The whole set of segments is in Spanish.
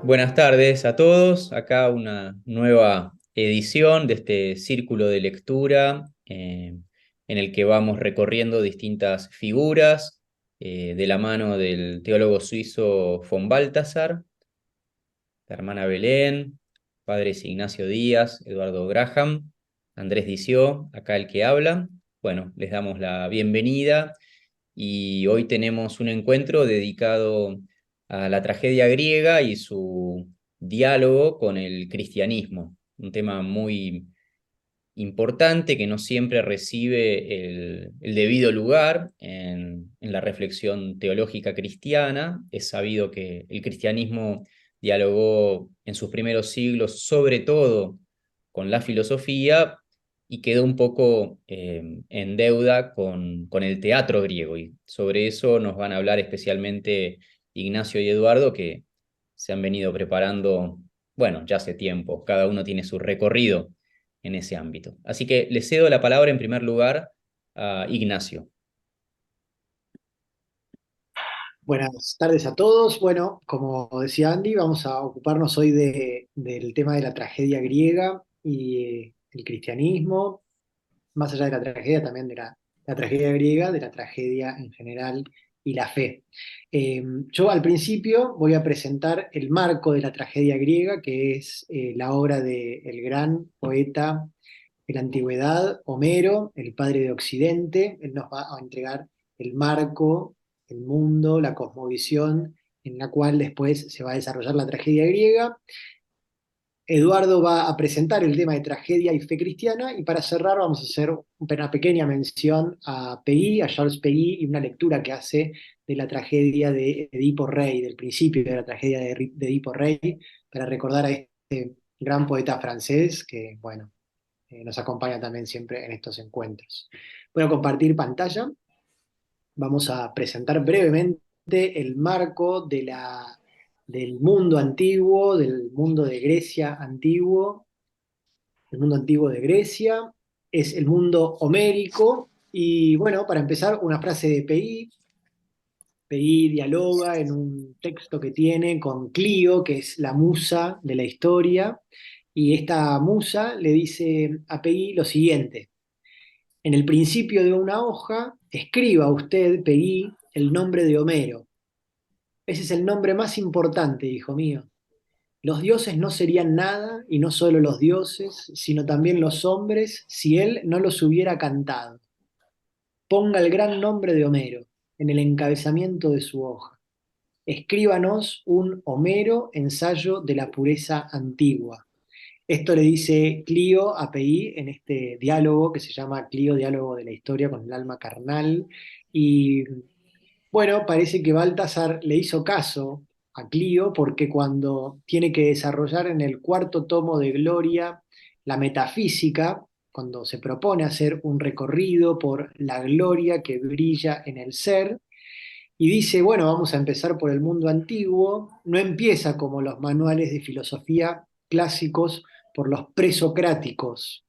Buenas tardes a todos. Acá una nueva edición de este círculo de lectura en el que vamos recorriendo distintas figuras de la mano del teólogo suizo von Balthasar, la hermana Belén, padres Ignacio Díaz, Eduardo Graham, Andrés Dició, acá el que habla. Bueno, les damos la bienvenida y hoy tenemos un encuentro dedicado a la tragedia griega y su diálogo con el cristianismo, un tema muy importante que no siempre recibe el debido lugar en la reflexión teológica cristiana. Es sabido que el cristianismo dialogó en sus primeros siglos sobre todo con la filosofía y quedó un poco en deuda con el teatro griego. Y sobre eso nos van a hablar especialmente Ignacio y Eduardo, que se han venido preparando, bueno, ya hace tiempo. Cada uno tiene su recorrido en ese ámbito. Así que le cedo la palabra en primer lugar a Ignacio. Buenas tardes a todos. Bueno, como decía Andy, vamos a ocuparnos hoy del tema de la tragedia griega y el cristianismo, más allá de la tragedia, también de la tragedia griega, de la tragedia en general y la fe. Yo al principio voy a presentar el marco de la tragedia griega, que es la obra del gran poeta de la antigüedad, Homero, el padre de Occidente. Él nos va a entregar el marco, el mundo, la cosmovisión en la cual después se va a desarrollar la tragedia griega. Eduardo va a presentar el tema de tragedia y fe cristiana, y para cerrar vamos a hacer una pequeña mención a Peggy, a Charles Peggy, y una lectura que hace de la tragedia de Edipo Rey, del principio de la tragedia de Edipo Rey, para recordar a este gran poeta francés que, bueno, nos acompaña también siempre en estos encuentros. Voy a compartir pantalla. Vamos a presentar brevemente el marco del mundo antiguo, del mundo de Grecia antiguo. El mundo antiguo de Grecia es el mundo homérico. Y bueno, para empezar, una frase de Pei. Pei dialoga en un texto que tiene con Clio, que es la musa de la historia. Y esta musa le dice a Pei lo siguiente: en el principio de una hoja, escriba usted, Peggy, el nombre de Homero. Ese es el nombre más importante, hijo mío. Los dioses no serían nada, y no solo los dioses, sino también los hombres, si él no los hubiera cantado. Ponga el gran nombre de Homero en el encabezamiento de su hoja. Escríbanos un Homero, ensayo de la pureza antigua. Esto le dice Clio a Pei en este diálogo que se llama Clio, diálogo de la historia con el alma carnal. Y bueno, parece que Baltasar le hizo caso a Clio, porque cuando tiene que desarrollar en el cuarto tomo de Gloria la metafísica, cuando se propone hacer un recorrido por la gloria que brilla en el ser, y dice, bueno, vamos a empezar por el mundo antiguo, no empieza como los manuales de filosofía clásicos por los presocráticos,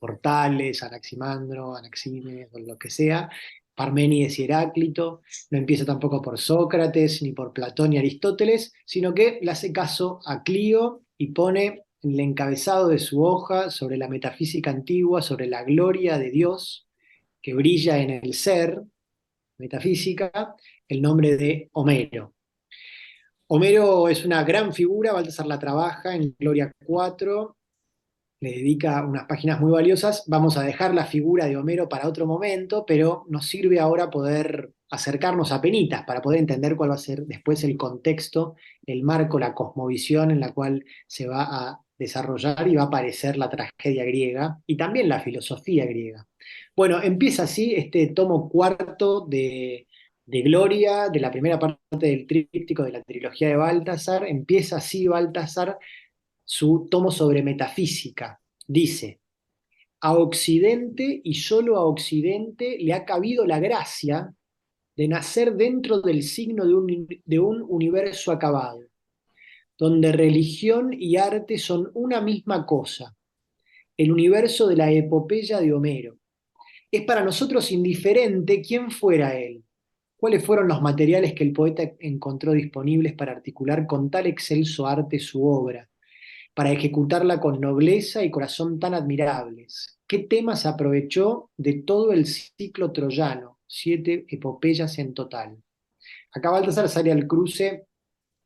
por Tales, Anaximandro, Anaxímenes, o lo que sea, Parménides y Heráclito. No empieza tampoco por Sócrates, ni por Platón y Aristóteles, sino que le hace caso a Clio y pone en el encabezado de su hoja sobre la metafísica antigua, sobre la gloria de Dios que brilla en el ser, metafísica, el nombre de Homero. Homero es una gran figura. Baltasar la trabaja en Gloria 4, le dedica unas páginas muy valiosas. Vamos a dejar la figura de Homero para otro momento, pero nos sirve ahora poder acercarnos a penitas para poder entender cuál va a ser después el contexto, el marco, la cosmovisión en la cual se va a desarrollar y va a aparecer la tragedia griega y también la filosofía griega. Bueno, empieza así este tomo cuarto de Gloria, de la primera parte del tríptico de la trilogía de Baltasar. Empieza así Baltasar su tomo sobre metafísica. Dice: a Occidente y solo a Occidente le ha cabido la gracia de nacer dentro del signo de un universo acabado, donde religión y arte son una misma cosa, el universo de la epopeya de Homero. Es para nosotros indiferente quién fuera él, ¿Cuáles fueron los materiales que el poeta encontró disponibles para articular con tal excelso arte su obra, para ejecutarla con nobleza y corazón tan admirables? ¿Qué temas aprovechó de todo el ciclo troyano? 7 epopeyas en total. Acá Baltasar sale al cruce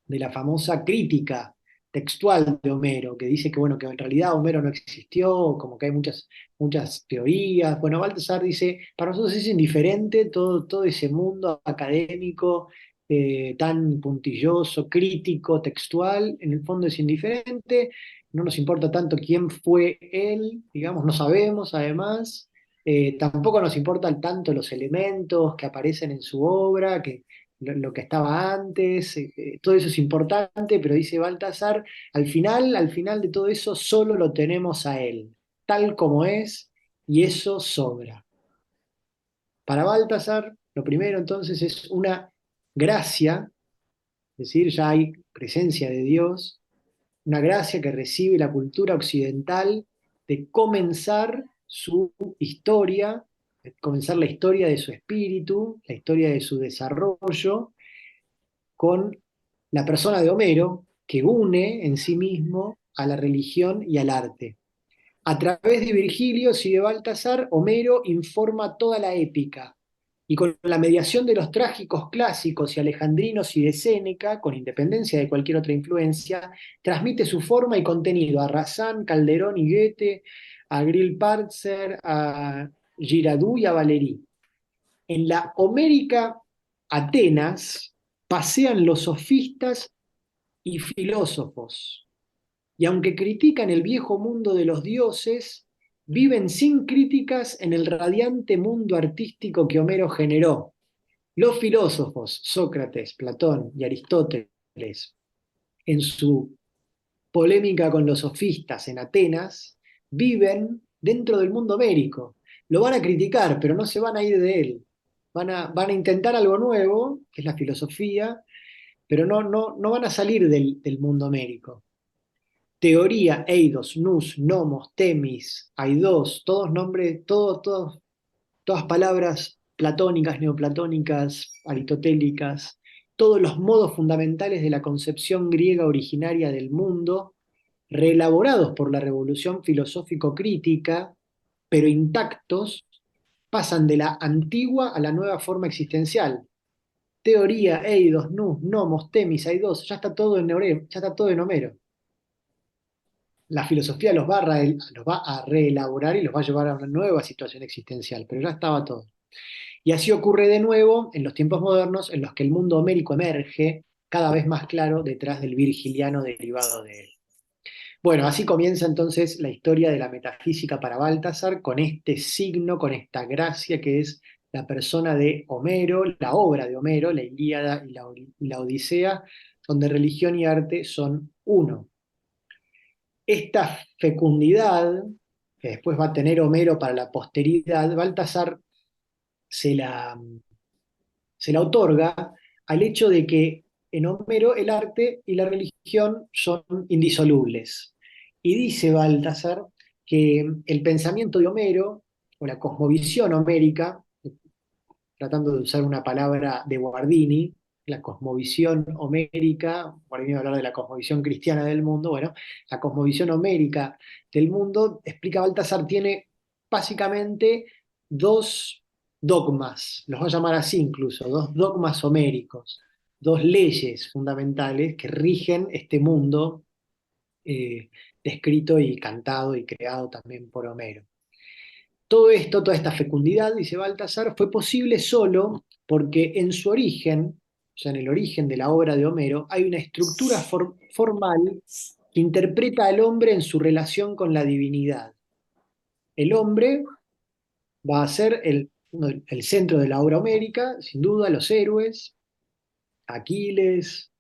de la famosa crítica textual de Homero, que dice que, bueno, que en realidad Homero no existió, como que hay muchas teorías. Bueno, Baltasar dice, para nosotros es indiferente todo ese mundo académico, tan puntilloso, crítico, textual, en el fondo es indiferente, no nos importa tanto quién fue él, digamos, no sabemos además. Tampoco nos importan tanto los elementos que aparecen en su obra, que lo que estaba antes, todo eso es importante, pero dice Baltasar, al final de todo eso solo lo tenemos a él, tal como es, y eso sobra. Para Baltasar, lo primero entonces es una gracia, es decir, ya hay presencia de Dios, una gracia que recibe la cultura occidental de comenzar su historia, de comenzar la historia de su espíritu, la historia de su desarrollo, con la persona de Homero, que une en sí mismo a la religión y al arte. A través de Virgilio y de Baltasar, Homero informa toda la épica, y con la mediación de los trágicos clásicos y alejandrinos y de Séneca, con independencia de cualquier otra influencia, transmite su forma y contenido a Razán, Calderón y Goethe, a Grillparzer, a Girardot y a Valéry. En la homérica Atenas pasean los sofistas y filósofos, y aunque critican el viejo mundo de los dioses, viven sin críticas en el radiante mundo artístico que Homero generó. Los filósofos, Sócrates, Platón y Aristóteles, en su polémica con los sofistas en Atenas, viven dentro del mundo homérico. Lo van a criticar, pero no se van a ir de él. Van a intentar algo nuevo, que es la filosofía, pero no van a salir del mundo homérico. Teoría, eidos, nous, nomos, temis, aidos, todos nombres, todas palabras platónicas, neoplatónicas, aristotélicas, todos los modos fundamentales de la concepción griega originaria del mundo, reelaborados por la revolución filosófico-crítica, pero intactos, pasan de la antigua a la nueva forma existencial. Teoría, eidos, nous, nomos, temis, aidos, ya está todo en Homero, ya está todo en Homero. La filosofía los va a reelaborar y los va a llevar a una nueva situación existencial, pero ya estaba todo. Y así ocurre de nuevo en los tiempos modernos en los que el mundo homérico emerge cada vez más claro detrás del virgiliano derivado de él. Bueno, así comienza entonces la historia de la metafísica para Baltasar con este signo, con esta gracia que es la persona de Homero, la obra de Homero, la Ilíada y la Odisea, donde religión y arte son uno. Esta fecundidad que después va a tener Homero para la posteridad, Baltasar se la, se la otorga al hecho de que en Homero el arte y la religión son indisolubles. Y dice Baltasar que el pensamiento de Homero, o la cosmovisión homérica, tratando de usar una palabra de Guardini, la cosmovisión homérica, Guardini va a hablar de la cosmovisión cristiana del mundo, bueno, la cosmovisión homérica del mundo, explica Baltasar, tiene básicamente dos dogmas, los va a llamar así incluso, dos dogmas homéricos, dos leyes fundamentales que rigen este mundo eh, descrito y cantado y creado también por Homero. Todo esto, toda esta fecundidad, dice Baltasar, fue posible solo porque en su origen, o sea, en el origen de la obra de Homero, hay una estructura formal que interpreta al hombre en su relación con la divinidad. El hombre va a ser el centro de la obra homérica, sin duda, los héroes, Aquiles,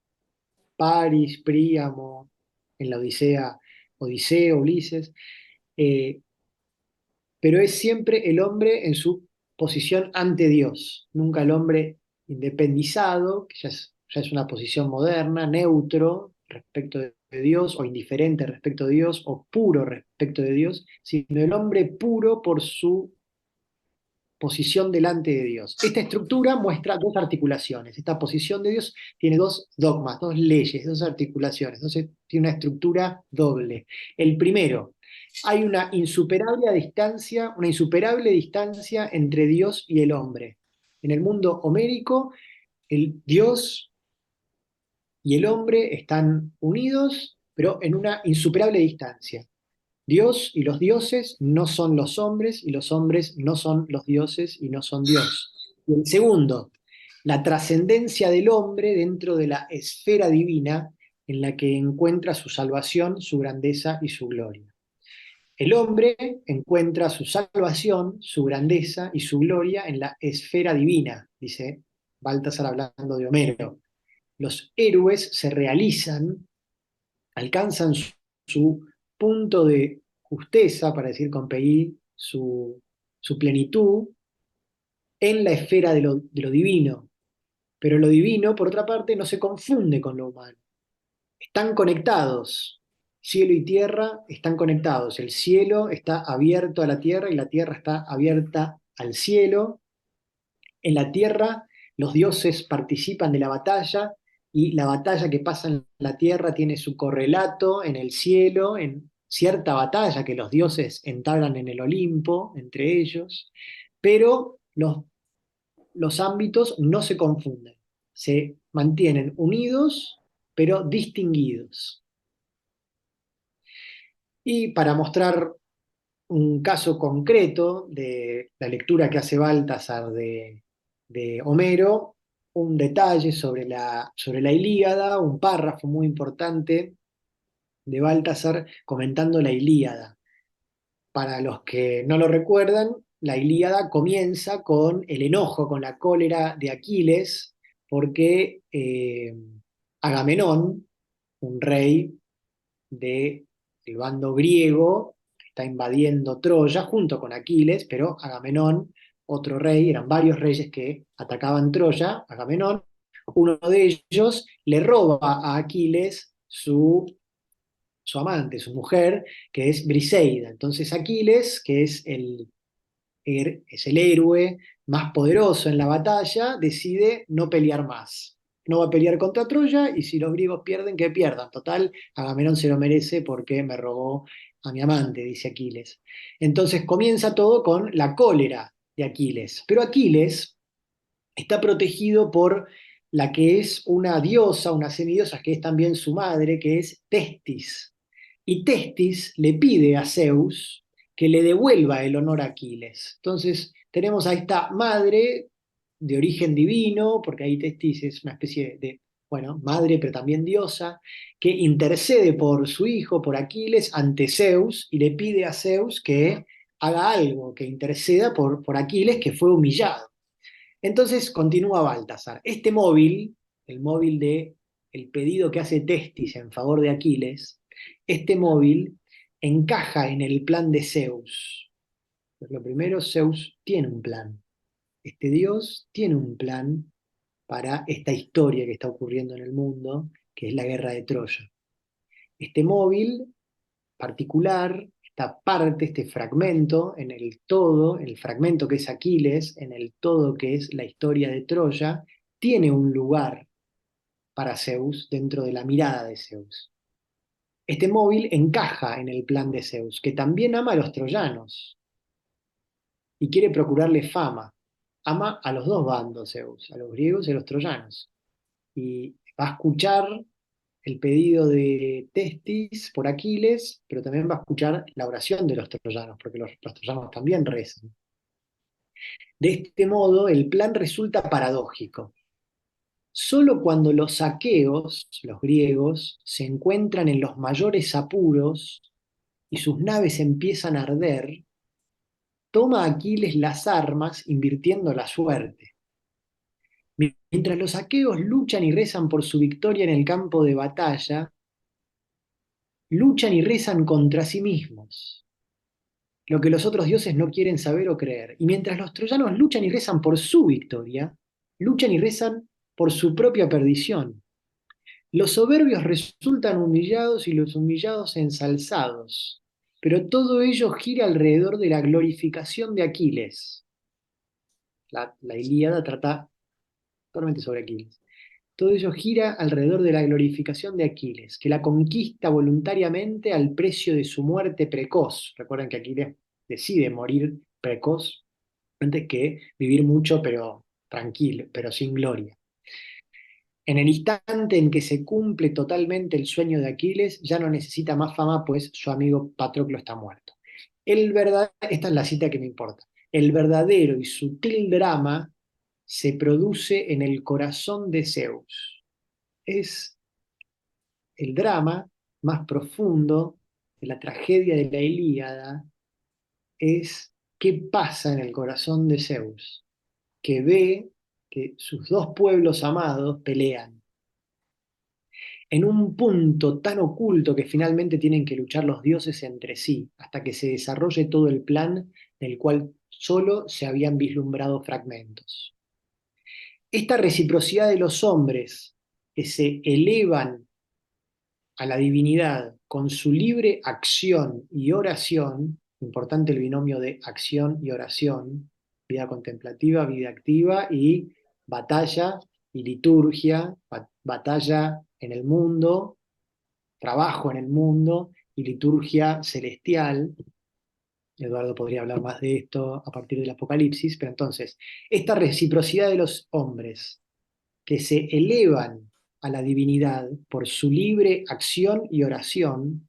Paris, Príamo, en la Odisea, Odiseo, Ulises, eh, pero es siempre el hombre en su posición ante Dios, nunca el hombre independizado, que ya es una posición moderna, neutro respecto de Dios, o indiferente respecto de Dios, o puro respecto de Dios, sino el hombre puro posición delante de Dios. Esta estructura muestra dos articulaciones. Esta posición de Dios tiene dos dogmas, dos leyes, dos articulaciones. Entonces tiene una estructura doble. El primero, hay una insuperable distancia entre Dios y el hombre. En el mundo homérico, el Dios y el hombre están unidos, pero en una insuperable distancia. Dios y los dioses no son los hombres, y los hombres no son los dioses y no son Dios. Y el segundo, la trascendencia del hombre dentro de la esfera divina en la que encuentra su salvación, su grandeza y su gloria. El hombre encuentra su salvación, su grandeza y su gloria en la esfera divina, dice Baltasar hablando de Homero. Los héroes se realizan, alcanzan su punto de justeza, para decir con PI, su plenitud, en la esfera de lo divino. Pero lo divino, por otra parte, no se confunde con lo humano. Están conectados. Cielo y tierra están conectados. El cielo está abierto a la tierra y la tierra está abierta al cielo. En la tierra, los dioses participan de la batalla y la batalla que pasa en la tierra tiene su correlato en el cielo, en cierta batalla que los dioses entablan en el Olimpo, entre ellos, pero los ámbitos no se confunden, se mantienen unidos, pero distinguidos. Y para mostrar un caso concreto de la lectura que hace Baltasar de Homero, un detalle sobre la Ilíada, un párrafo muy importante de Baltasar comentando la Ilíada. Para los que no lo recuerdan, la Ilíada comienza con el enojo, con la cólera de Aquiles, porque Agamenón, un rey del bando griego, está invadiendo Troya junto con Aquiles, pero Agamenón, otro rey, eran varios reyes que atacaban Troya. Agamenón, uno de ellos, le roba a Aquiles su amante, su mujer, que es Briseida. Entonces Aquiles, que es el héroe más poderoso en la batalla, decide no pelear más. No va a pelear contra Troya y si los griegos pierden, que pierdan. Total, Agamenón se lo merece porque me robó a mi amante, dice Aquiles. Entonces comienza todo con la cólera de Aquiles. Pero Aquiles está protegido por la que es una diosa, una semidiosa, que es también su madre, que es Testis. Y Testis le pide a Zeus que le devuelva el honor a Aquiles. Entonces tenemos a esta madre de origen divino, porque ahí Testis es una especie bueno, madre, pero también diosa, que intercede por su hijo, por Aquiles, ante Zeus, y le pide a Zeus que haga algo, que interceda por Aquiles, que fue humillado. Entonces continúa Baltasar. Este móvil, el móvil de el pedido que hace Testis en favor de Aquiles, este móvil encaja en el plan de Zeus. Pues lo primero, Zeus tiene un plan. Este dios tiene un plan para esta historia que está ocurriendo en el mundo, que es la guerra de Troya. Este móvil particular, esta parte, este fragmento, en el todo, el fragmento que es Aquiles, en el todo que es la historia de Troya, tiene un lugar para Zeus dentro de la mirada de Zeus. Este móvil encaja en el plan de Zeus, que también ama a los troyanos y quiere procurarle fama. Ama a los dos bandos Zeus, a los griegos y a los troyanos. Y va a escuchar el pedido de Testis por Aquiles, pero también va a escuchar la oración de los troyanos, porque los troyanos también rezan. De este modo, el plan resulta paradójico. Solo cuando los aqueos, los griegos, se encuentran en los mayores apuros y sus naves empiezan a arder, toma Aquiles las armas invirtiendo la suerte. Mientras los aqueos luchan y rezan por su victoria en el campo de batalla, luchan y rezan contra sí mismos, lo que los otros dioses no quieren saber o creer. Y mientras los troyanos luchan y rezan por su victoria, luchan y rezan por su propia perdición. Los soberbios resultan humillados y los humillados ensalzados, pero todo ello gira alrededor de la glorificación de Aquiles. La Ilíada trata totalmente sobre Aquiles. Todo ello gira alrededor de la glorificación de Aquiles, que la conquista voluntariamente al precio de su muerte precoz. Recuerden que Aquiles decide morir precoz antes que vivir mucho, pero tranquilo, pero sin gloria. En el instante en que se cumple totalmente el sueño de Aquiles, ya no necesita más fama, pues su amigo Patroclo está muerto. Esta es la cita que me importa. El verdadero y sutil drama se produce en el corazón de Zeus. Es el drama más profundo de la tragedia de la Ilíada, es qué pasa en el corazón de Zeus, que ve que sus dos pueblos amados pelean en un punto tan oculto que finalmente tienen que luchar los dioses entre sí, hasta que se desarrolle todo el plan del cual solo se habían vislumbrado fragmentos. Esta reciprocidad de los hombres que se elevan a la divinidad con su libre acción y oración, importante el binomio de acción y oración, vida contemplativa, vida activa y batalla y liturgia, batalla en el mundo, trabajo en el mundo y liturgia celestial. Eduardo podría hablar más de esto a partir del Apocalipsis, pero entonces, esta reciprocidad de los hombres que se elevan a la divinidad por su libre acción y oración,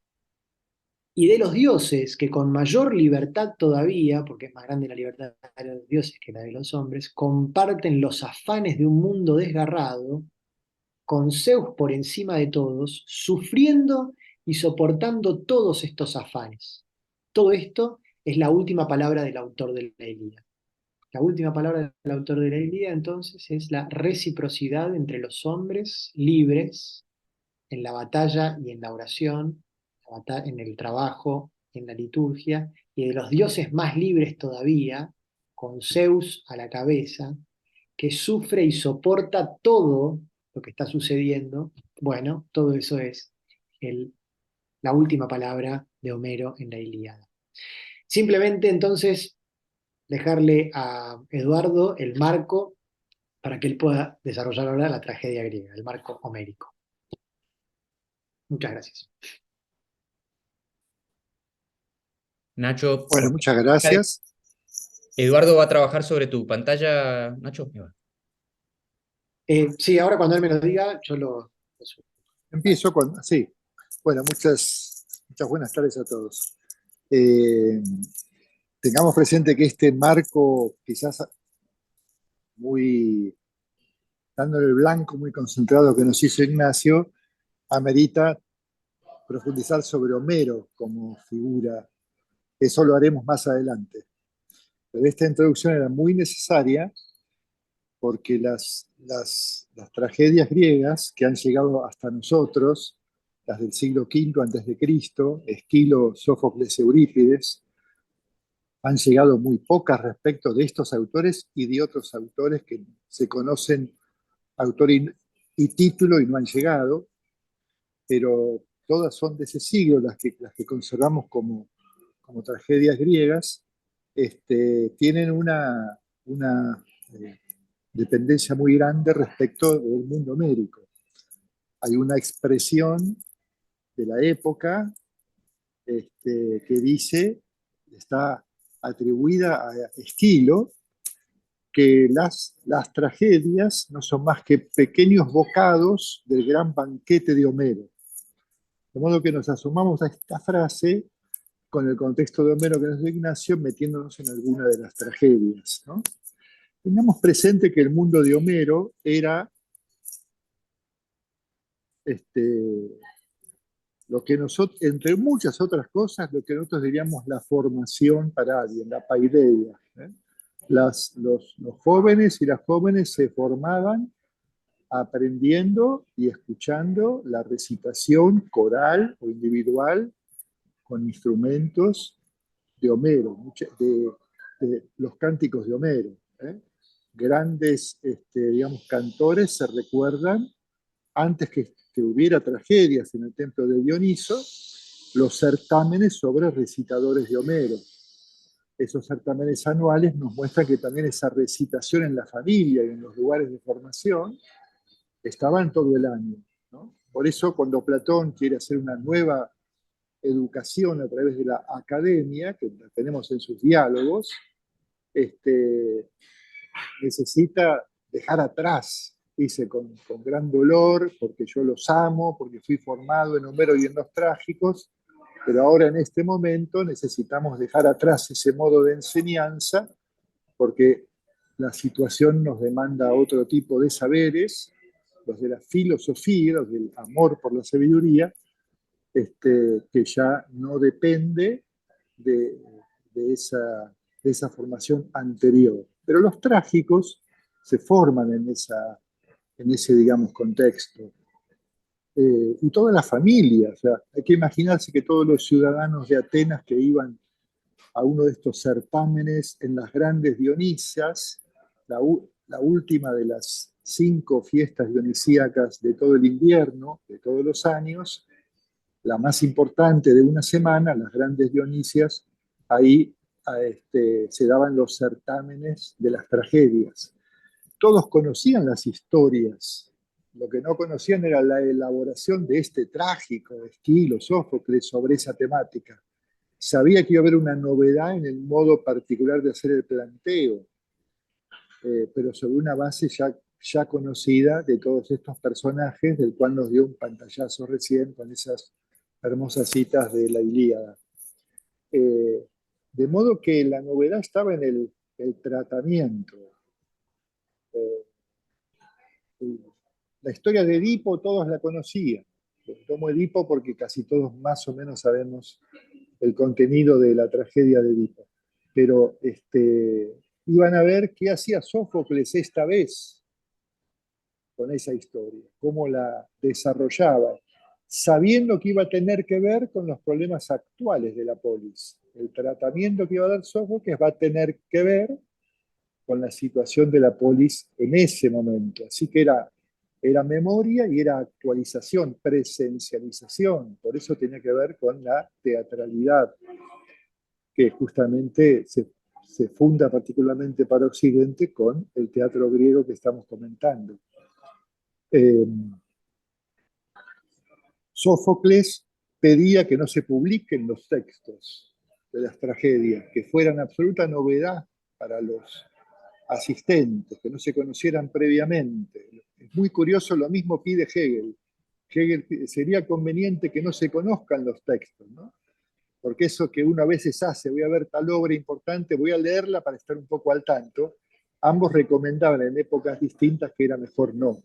y de los dioses que con mayor libertad todavía, porque es más grande la libertad de los dioses que la de los hombres, comparten los afanes de un mundo desgarrado, con Zeus por encima de todos, sufriendo y soportando todos estos afanes. Todo esto es la última palabra del autor de la Ilíada. La última palabra del autor de la Ilíada, entonces, es la reciprocidad entre los hombres libres en la batalla y en la oración, en el trabajo, en la liturgia, y de los dioses más libres todavía, con Zeus a la cabeza, que sufre y soporta todo lo que está sucediendo. Bueno, todo eso es el, la última palabra de Homero en la Ilíada. Simplemente entonces dejarle a Eduardo el marco para que él pueda desarrollar ahora la tragedia griega, el marco homérico. Muchas gracias. Nacho, Bueno, muchas gracias. Eduardo va a trabajar sobre tu pantalla, Nacho. Sí, ahora cuando él me lo diga, yo lo subo. Empiezo con, sí, bueno, muchas buenas tardes a todos. Eh, Tengamos presente que este marco, quizás muy, dándole el blanco muy concentrado que nos hizo Ignacio, amerita profundizar sobre Homero como figura. Eso lo haremos más adelante. Pero esta introducción era muy necesaria porque las tragedias griegas que han llegado hasta nosotros, las del siglo V antes de Cristo, Esquilo, Sófocles, Eurípides, han llegado muy pocas respecto de estos autores y de otros autores que se conocen autor y título y no han llegado, pero todas son de ese siglo, las que conservamos como tragedias griegas, tienen una dependencia muy grande respecto del mundo homérico. Hay una expresión de la época que dice, está atribuida a Esquilo, que las tragedias no son más que pequeños bocados del gran banquete de Homero. De modo que nos asomamos a esta frase con el contexto de Homero que nos dio Ignacio, metiéndonos en alguna de las tragedias, ¿no? Tengamos presente que el mundo de Homero era lo que nosotros, entre muchas otras cosas, lo que nosotros diríamos la formación para alguien, la paideia. Los jóvenes y las jóvenes se formaban aprendiendo y escuchando la recitación coral o individual con instrumentos de Homero, de los cánticos de Homero. Grandes, digamos, cantores se recuerdan, antes que hubiera tragedias en el templo de Dioniso, los certámenes sobre recitadores de Homero. esos certámenes anuales nos muestran que también esa recitación en la familia y en los lugares de formación estaban todo el año, ¿no? Por eso cuando Platón quiere hacer una nueva educación a través de la academia, que la tenemos en sus diálogos, necesita dejar atrás, dice, con gran dolor, porque yo los amo, porque fui formado en Homero y en los trágicos, pero ahora en este momento necesitamos dejar atrás ese modo de enseñanza, porque la situación nos demanda otro tipo de saberes, los de la filosofía, los del amor por la sabiduría, que ya no depende de, de esa, de esa formación anterior. Pero los trágicos se forman en ese, digamos, contexto. Y toda la familia, o sea, hay que imaginarse que todos los ciudadanos de Atenas que iban a uno de estos certámenes en las grandes Dionisas, la última de las 5 fiestas dionisíacas de todo el invierno, de todos los años, la más importante de una semana, las grandes Dionisias, ahí se daban los certámenes de las tragedias. Todos conocían las historias, lo que no conocían era la elaboración de este trágico de Esquilo, Sófocles, sobre esa temática. Sabía que iba a haber una novedad en el modo particular de hacer el planteo, pero sobre una base ya conocida de todos estos personajes, del cual nos dio un pantallazo recién con esas hermosas citas de la Ilíada. De modo que la novedad estaba en el tratamiento. La historia de Edipo todos la conocían. Tomo Edipo porque casi todos más o menos sabemos el contenido de la tragedia de Edipo. Pero iban a ver qué hacía Sófocles esta vez con esa historia, cómo la desarrollaba, sabiendo que iba a tener que ver con los problemas actuales de la polis. El tratamiento que iba a dar Sófocles va a tener que ver con la situación de la polis en ese momento. Así que era memoria y era actualización, presencialización. Por eso tenía que ver con la teatralidad, que justamente se funda particularmente para Occidente con el teatro griego que estamos comentando. Sófocles pedía que no se publiquen los textos de las tragedias, que fueran absoluta novedad para los asistentes, que no se conocieran previamente. Es muy curioso, lo mismo pide Hegel. Hegel sería conveniente que no se conozcan los textos, ¿no? Porque eso que uno a veces hace, voy a ver tal obra importante, voy a leerla para estar un poco al tanto, ambos recomendaban en épocas distintas que era mejor no.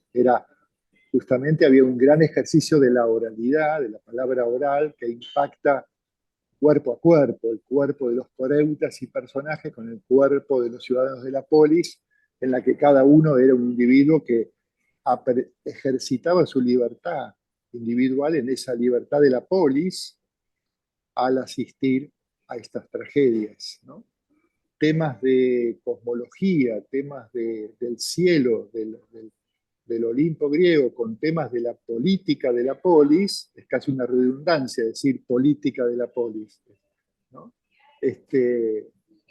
Justamente había un gran ejercicio de la oralidad, de la palabra oral, que impacta cuerpo a cuerpo, el cuerpo de los coreutas y personajes con el cuerpo de los ciudadanos de la polis, en la que cada uno era un individuo que ejercitaba su libertad individual en esa libertad de la polis al asistir a estas tragedias, ¿no? Temas de cosmología, temas del cielo, del Olimpo griego, con temas de la política de la polis, es casi una redundancia decir política de la polis, ¿no?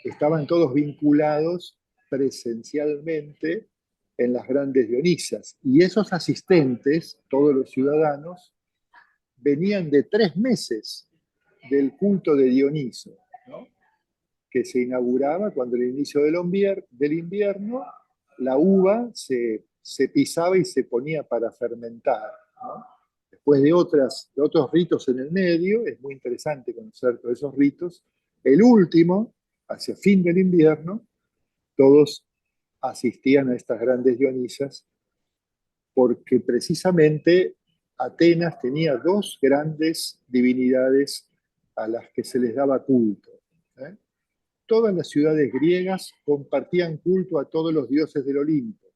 Estaban todos vinculados presencialmente en las grandes Dionisas. Y esos asistentes, todos los ciudadanos, venían de 3 meses del culto de Dioniso, ¿no? Que se inauguraba cuando el inicio del invierno, la uva se pisaba y se ponía para fermentar, ¿no? Después de otros ritos en el medio, es muy interesante conocer todos esos ritos. El último, hacia fin del invierno, todos asistían a estas grandes Dionisas, porque precisamente Atenas tenía 2 grandes divinidades a las que se les daba culto. Todas las ciudades griegas compartían culto a todos los dioses del Olimpo,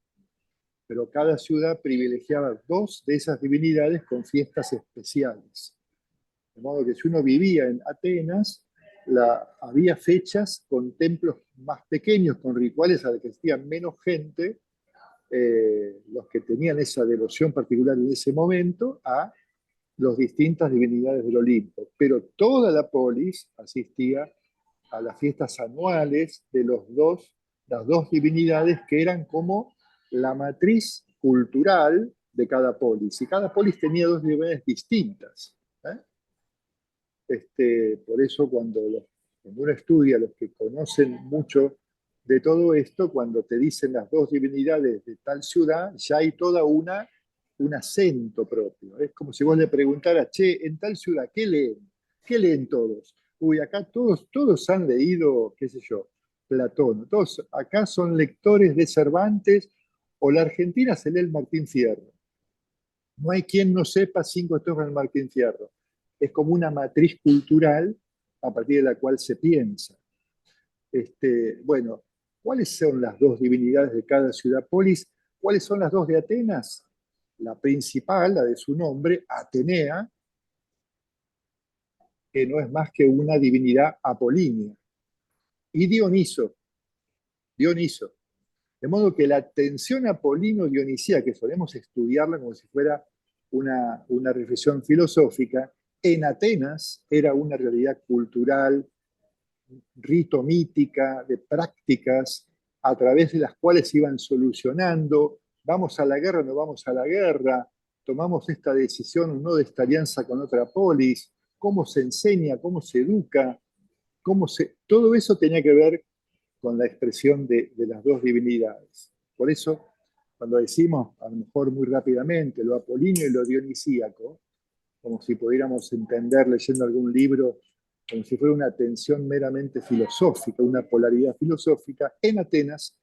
pero cada ciudad privilegiaba 2 de esas divinidades con fiestas especiales. De modo que si uno vivía en Atenas, había fechas con templos más pequeños, con rituales a los que asistían menos gente, los que tenían esa devoción particular en ese momento, a las distintas divinidades del Olimpo. Pero toda la polis asistía a las fiestas anuales de las dos divinidades que eran como la matriz cultural de cada polis. Y cada polis tenía dos divinidades distintas. Por eso cuando uno estudia, los que conocen mucho de todo esto, cuando te dicen las dos divinidades de tal ciudad, ya hay toda un acento propio. Es como si vos le preguntaras, che, en tal ciudad, ¿qué leen? ¿Qué leen todos? Uy, acá todos han leído, qué sé yo, Platón. Todos acá son lectores de Cervantes, o la Argentina se lee el Martín Fierro. No hay quien no sepa cinco estrofas del Martín Fierro. Es como una matriz cultural a partir de la cual se piensa. Bueno, ¿cuáles son las dos divinidades de cada ciudad polis? ¿Cuáles son las dos de Atenas? La principal, la de su nombre, Atenea, que no es más que una divinidad apolínea, y Dioniso. De modo que la tensión apolíneo-dionisía, que solemos estudiarla como si fuera una reflexión filosófica, en Atenas era una realidad cultural, rito mítica, de prácticas a través de las cuales se iban solucionando, vamos a la guerra, no vamos a la guerra, tomamos esta decisión o no de esta alianza con otra polis, cómo se enseña, cómo se educa, todo eso tenía que ver con la expresión de las dos divinidades. Por eso, cuando decimos, a lo mejor muy rápidamente, lo apolíneo y lo dionisíaco, como si pudiéramos entender leyendo algún libro, como si fuera una tensión meramente filosófica, una polaridad filosófica, en Atenas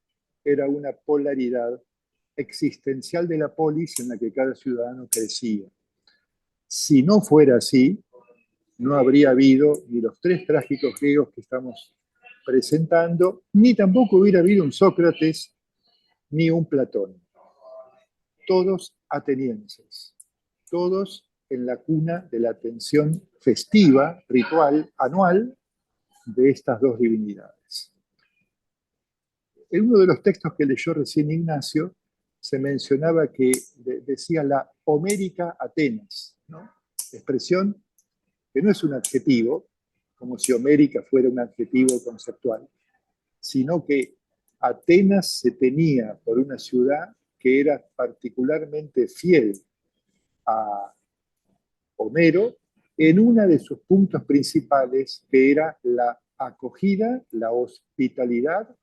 era una polaridad existencial de la polis en la que cada ciudadano crecía. Si no fuera así, no habría habido ni los tres trágicos griegos que estamos presentando, ni tampoco hubiera habido un Sócrates ni un Platón. Todos atenienses, todos en la cuna de la atención festiva, ritual, anual de estas dos divinidades. En uno de los textos que leyó recién Ignacio, se mencionaba que decía la homérica Atenas, ¿no? Expresión que no es un adjetivo, como si homérica fuera un adjetivo conceptual, sino que Atenas se tenía por una ciudad que era particularmente fiel a Homero en uno de sus puntos principales, que era la acogida, la hospitalidad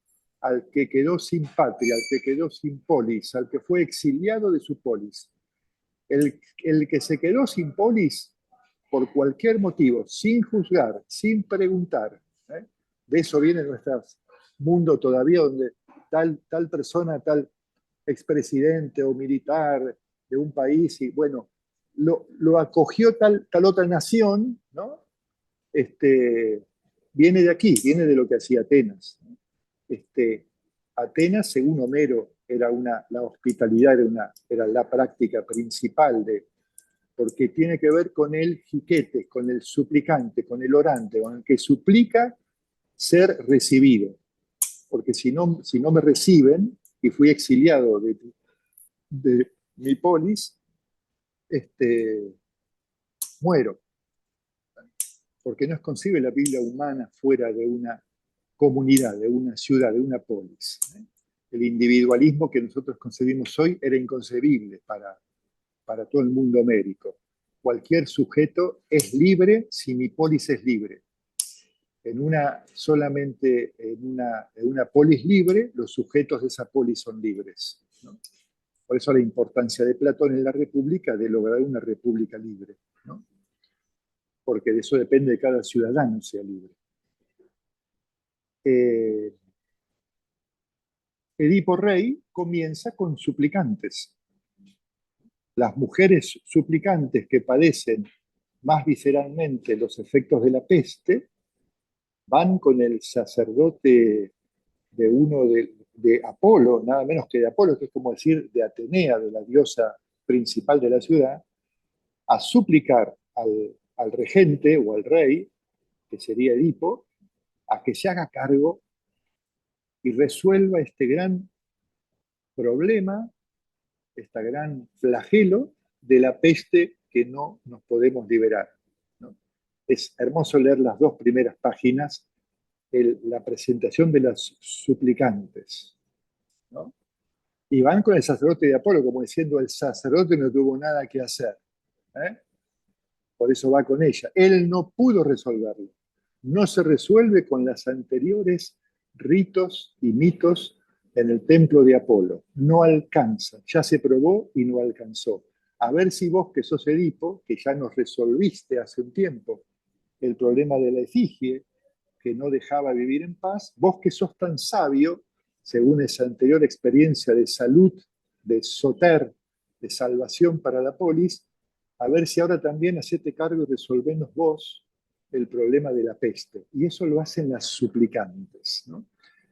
al que quedó sin patria, al que quedó sin polis, al que fue exiliado de su polis. El que se quedó sin polis por cualquier motivo, sin juzgar, sin preguntar, ¿eh? De eso viene nuestro mundo todavía, donde tal persona, tal expresidente o militar de un país, y bueno, lo acogió tal otra nación, ¿no? Viene de aquí, viene de lo que hacía Atenas. Atenas, según Homero, la hospitalidad era la práctica principal porque tiene que ver con el jiquete, con el suplicante, con el orante, con el que suplica ser recibido. Porque si no me reciben, y fui exiliado de mi polis, muero. Porque no es concibe la vida humana fuera de una comunidad, de una ciudad, de una polis. El individualismo que nosotros concebimos hoy era inconcebible para todo el mundo homérico. Cualquier sujeto es libre si mi polis es libre. Solamente en una polis libre, los sujetos de esa polis son libres, ¿no? Por eso la importancia de Platón en la República de lograr una república libre, ¿no? Porque de eso depende de cada ciudadano sea libre. Edipo Rey comienza con suplicantes. Las mujeres suplicantes que padecen más visceralmente los efectos de la peste van con el sacerdote de Apolo, nada menos que de Apolo, que es como decir de Atenea, de la diosa principal de la ciudad, a suplicar al regente o al rey, que sería Edipo, a que se haga cargo y resuelva este gran problema, este gran flagelo de la peste que no nos podemos liberar, ¿no? Es hermoso leer las dos primeras páginas la presentación de las suplicantes, ¿no? Y van con el sacerdote de Apolo, como diciendo, el sacerdote no tuvo nada que hacer, ¿eh? Por eso va con ella. Él no pudo resolverlo. No se resuelve con las anteriores ritos y mitos en el templo de Apolo. No alcanza. Ya se probó y no alcanzó. A ver si vos, que sos Edipo, que ya nos resolviste hace un tiempo el problema de la efigie, que no dejaba vivir en paz, vos que sos tan sabio, según esa anterior experiencia de salud, de soter, de salvación para la polis, a ver si ahora también hacete cargo y resolvenos vos el problema de la peste. Y eso lo hacen las suplicantes, ¿no?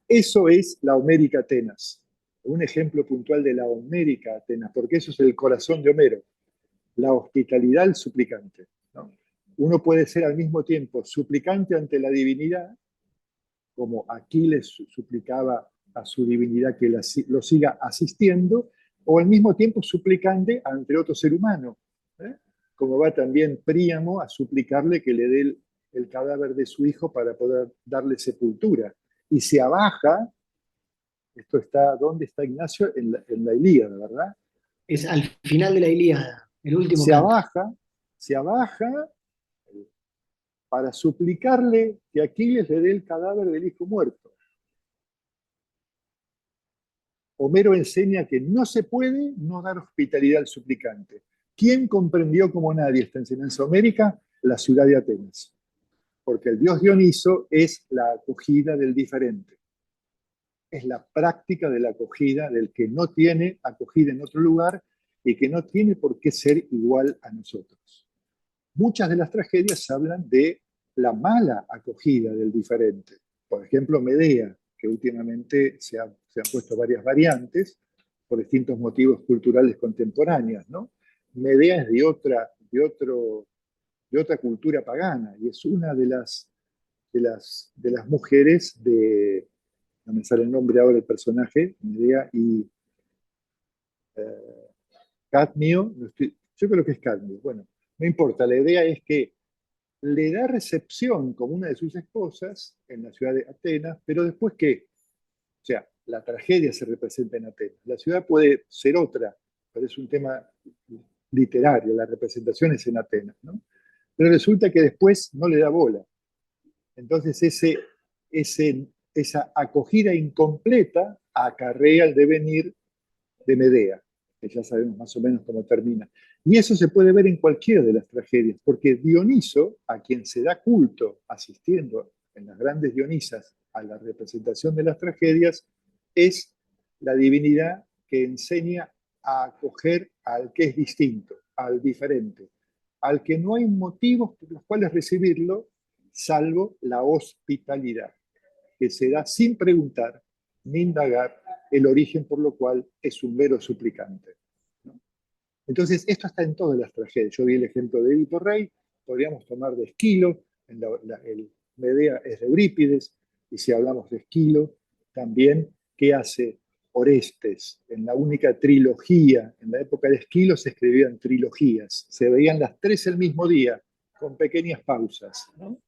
Eso es la Homérica Atenas, un ejemplo puntual de la Homérica Atenas, porque eso es el corazón de Homero, la hospitalidad al suplicante, ¿no? Uno puede ser al mismo tiempo suplicante ante la divinidad, como Aquiles suplicaba a su divinidad que lo siga asistiendo, o al mismo tiempo suplicante ante otro ser humano, ¿eh? Como va también Príamo a suplicarle que le dé el cadáver de su hijo para poder darle sepultura. Y se abaja, esto está, ¿dónde está Ignacio? En la Ilíada, ¿verdad? Es al final de la Ilíada, el último Se canto. abaja, se abaja para suplicarle que Aquiles le dé el cadáver del hijo muerto. Homero enseña que no se puede no dar hospitalidad al suplicante. ¿Quién comprendió como nadie esta enseñanza homérica? La ciudad de Atenas. Porque el dios Dioniso es la acogida del diferente. Es la práctica de la acogida del que no tiene acogida en otro lugar y que no tiene por qué ser igual a nosotros. Muchas de las tragedias hablan de la mala acogida del diferente. Por ejemplo, Medea, que últimamente se han puesto varias variantes por distintos motivos culturales contemporáneos, ¿no? Medea es de otra cultura pagana y es una de las mujeres de, no me sale el nombre ahora del personaje, Medea y Cadmio, yo creo que es Cadmio, bueno, no importa, la idea es que le da recepción como una de sus esposas en la ciudad de Atenas, pero después que, o sea, la tragedia se representa en Atenas. La ciudad puede ser otra, pero es un tema literario, la representación es en Atenas, ¿no? Pero resulta que después no le da bola. Entonces esa acogida incompleta acarrea el devenir de Medea, que ya sabemos más o menos cómo termina. Y eso se puede ver en cualquiera de las tragedias, porque Dioniso, a quien se da culto asistiendo en las grandes Dionisas a la representación de las tragedias, es la divinidad que enseña a acoger al que es distinto, al diferente, al que no hay motivos por los cuales recibirlo, salvo la hospitalidad, que se da sin preguntar ni indagar el origen por lo cual es un mero suplicante, ¿no? Entonces, esto está en todas las tragedias. Yo di el ejemplo de Edipo Rey, podríamos tomar de Esquilo, el Medea es de Eurípides, y si hablamos de Esquilo, también, ¿qué hace Orestes? En la única trilogía, en la época de Esquilo se escribían trilogías, se veían las tres el mismo día, con pequeñas pausas, ¿no?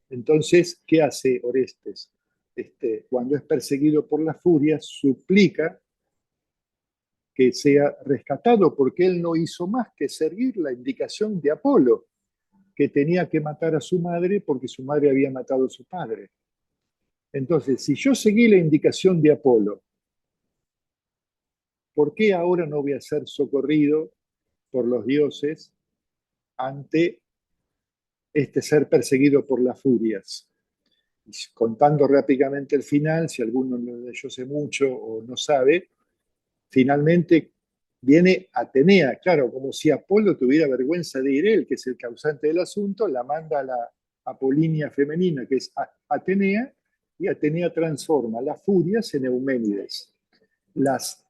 Entonces, ¿qué hace Orestes? Cuando es perseguido por las furias, suplica que sea rescatado porque él no hizo más que seguir la indicación de Apolo, que tenía que matar a su madre porque su madre había matado a su padre. Entonces, si yo seguí la indicación de Apolo, ¿por qué ahora no voy a ser socorrido por los dioses ante este ser perseguido por las furias? Y contando rápidamente el final, si alguno de ellos sé mucho o no sabe, finalmente viene Atenea, claro, como si Apolo tuviera vergüenza de ir él, que es el causante del asunto, la manda a la Apolinia femenina, que es Atenea, y Atenea transforma las furias en Euménides. Las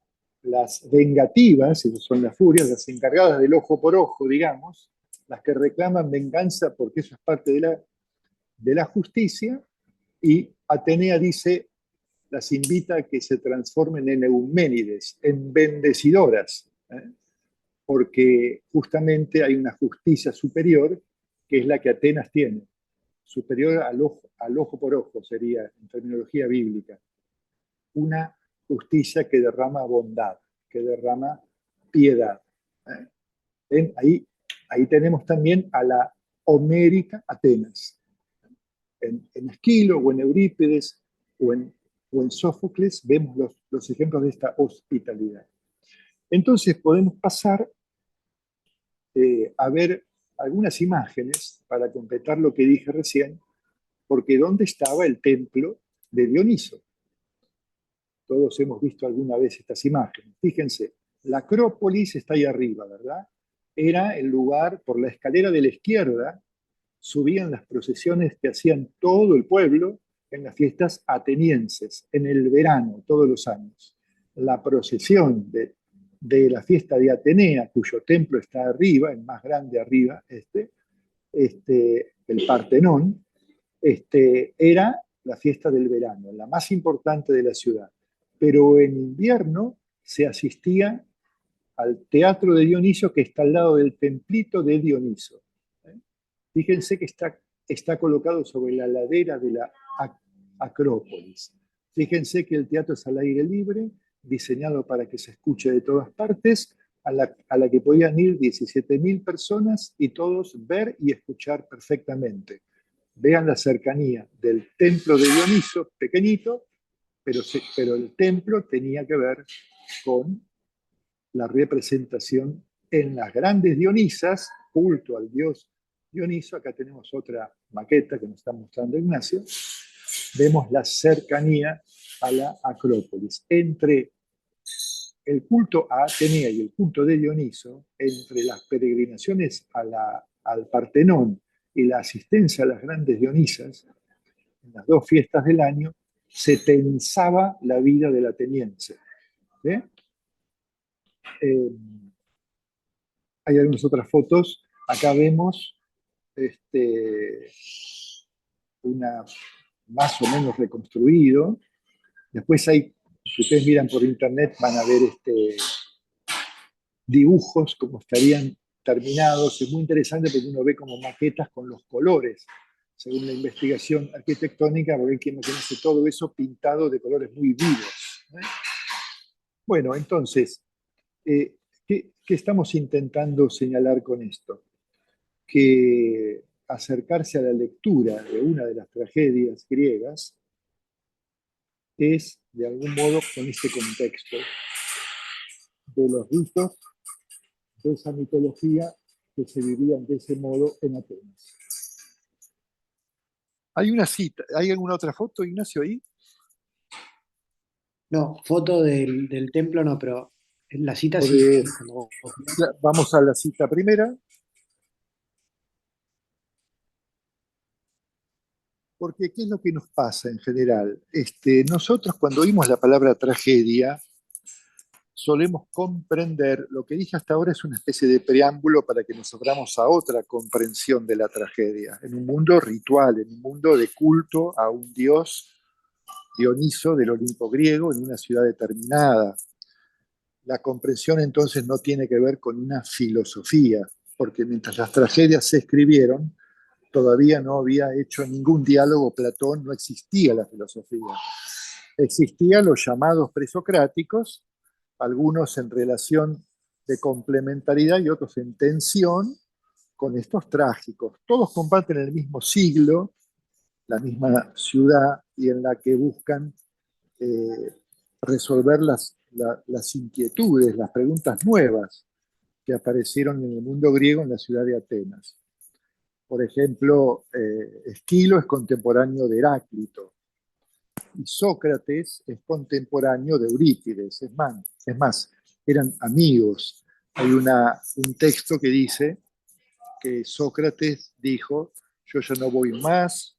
vengativas, esas son las furias, las encargadas del ojo por ojo, digamos, las que reclaman venganza porque eso es parte de la justicia, y Atenea dice, las invita a que se transformen en euménides, en bendecidoras, ¿eh? Porque justamente hay una justicia superior que es la que Atenas tiene. superior al ojo por ojo, sería en terminología bíblica. Una justicia que derrama bondad, que derrama piedad. ¿Ven? Ahí tenemos también a la homérica Atenas. En Esquilo o en Eurípides o en Sófocles vemos los ejemplos de esta hospitalidad. Entonces podemos pasar a ver algunas imágenes para completar lo que dije recién, porque ¿dónde estaba el templo de Dioniso? Todos hemos visto alguna vez estas imágenes. Fíjense, la Acrópolis está ahí arriba, ¿verdad? Era el lugar, por la escalera de la izquierda, subían las procesiones que hacían todo el pueblo en las fiestas atenienses, en el verano, todos los años. La procesión de la fiesta de Atenea, cuyo templo está arriba, el más grande arriba, el Partenón, era la fiesta del verano, la más importante de la ciudad. Pero en invierno se asistía al teatro de Dioniso, que está al lado del templito de Dioniso. Fíjense que está colocado sobre la ladera de la Acrópolis. Fíjense que el teatro es al aire libre, diseñado para que se escuche de todas partes, a la que podían ir 17.000 personas y todos ver y escuchar perfectamente. Vean la cercanía del templo de Dioniso, pequeñito, pero el templo tenía que ver con la representación en las grandes Dionisas, culto al dios Dioniso. Acá tenemos otra maqueta que nos está mostrando Ignacio. Vemos la cercanía a la Acrópolis. Entre el culto a Atenea y el culto de Dioniso, entre las peregrinaciones al Partenón y la asistencia a las grandes Dionisas, en las dos fiestas del año, se tensaba la vida del ateniense. Hay algunas otras fotos. Acá vemos una más o menos reconstruido. Después hay, si ustedes miran por internet, van a ver dibujos como estarían terminados. Es muy interesante porque uno ve como maquetas con los colores, según la investigación arquitectónica, porque hay que imaginarse todo eso pintado de colores muy vivos. Bueno, entonces, ¿qué estamos intentando señalar con esto? Que acercarse a la lectura de una de las tragedias griegas es, de algún modo, con este contexto de los ritos de esa mitología que se vivían de ese modo en Atenas. Hay una cita, ¿hay alguna otra foto, Ignacio, ahí? No, foto del templo no, pero la cita sí. Vamos a la cita primera. Porque, ¿qué es lo que nos pasa en general? Nosotros, cuando oímos la palabra tragedia, solemos comprender, lo que dije hasta ahora es una especie de preámbulo para que nos abramos a otra comprensión de la tragedia, en un mundo ritual, en un mundo de culto a un dios, Dioniso del Olimpo griego, en una ciudad determinada. La comprensión entonces no tiene que ver con una filosofía, porque mientras las tragedias se escribieron, todavía no había hecho ningún diálogo Platón, no existía la filosofía. Existían los llamados presocráticos, algunos en relación de complementariedad y otros en tensión con estos trágicos. Todos comparten el mismo siglo, la misma ciudad, y en la que buscan resolver las inquietudes, las preguntas nuevas que aparecieron en el mundo griego en la ciudad de Atenas. Por ejemplo, Esquilo es contemporáneo de Heráclito y Sócrates es contemporáneo de Eurípides. Es más, eran amigos. Hay un texto que dice que Sócrates dijo: yo ya no voy más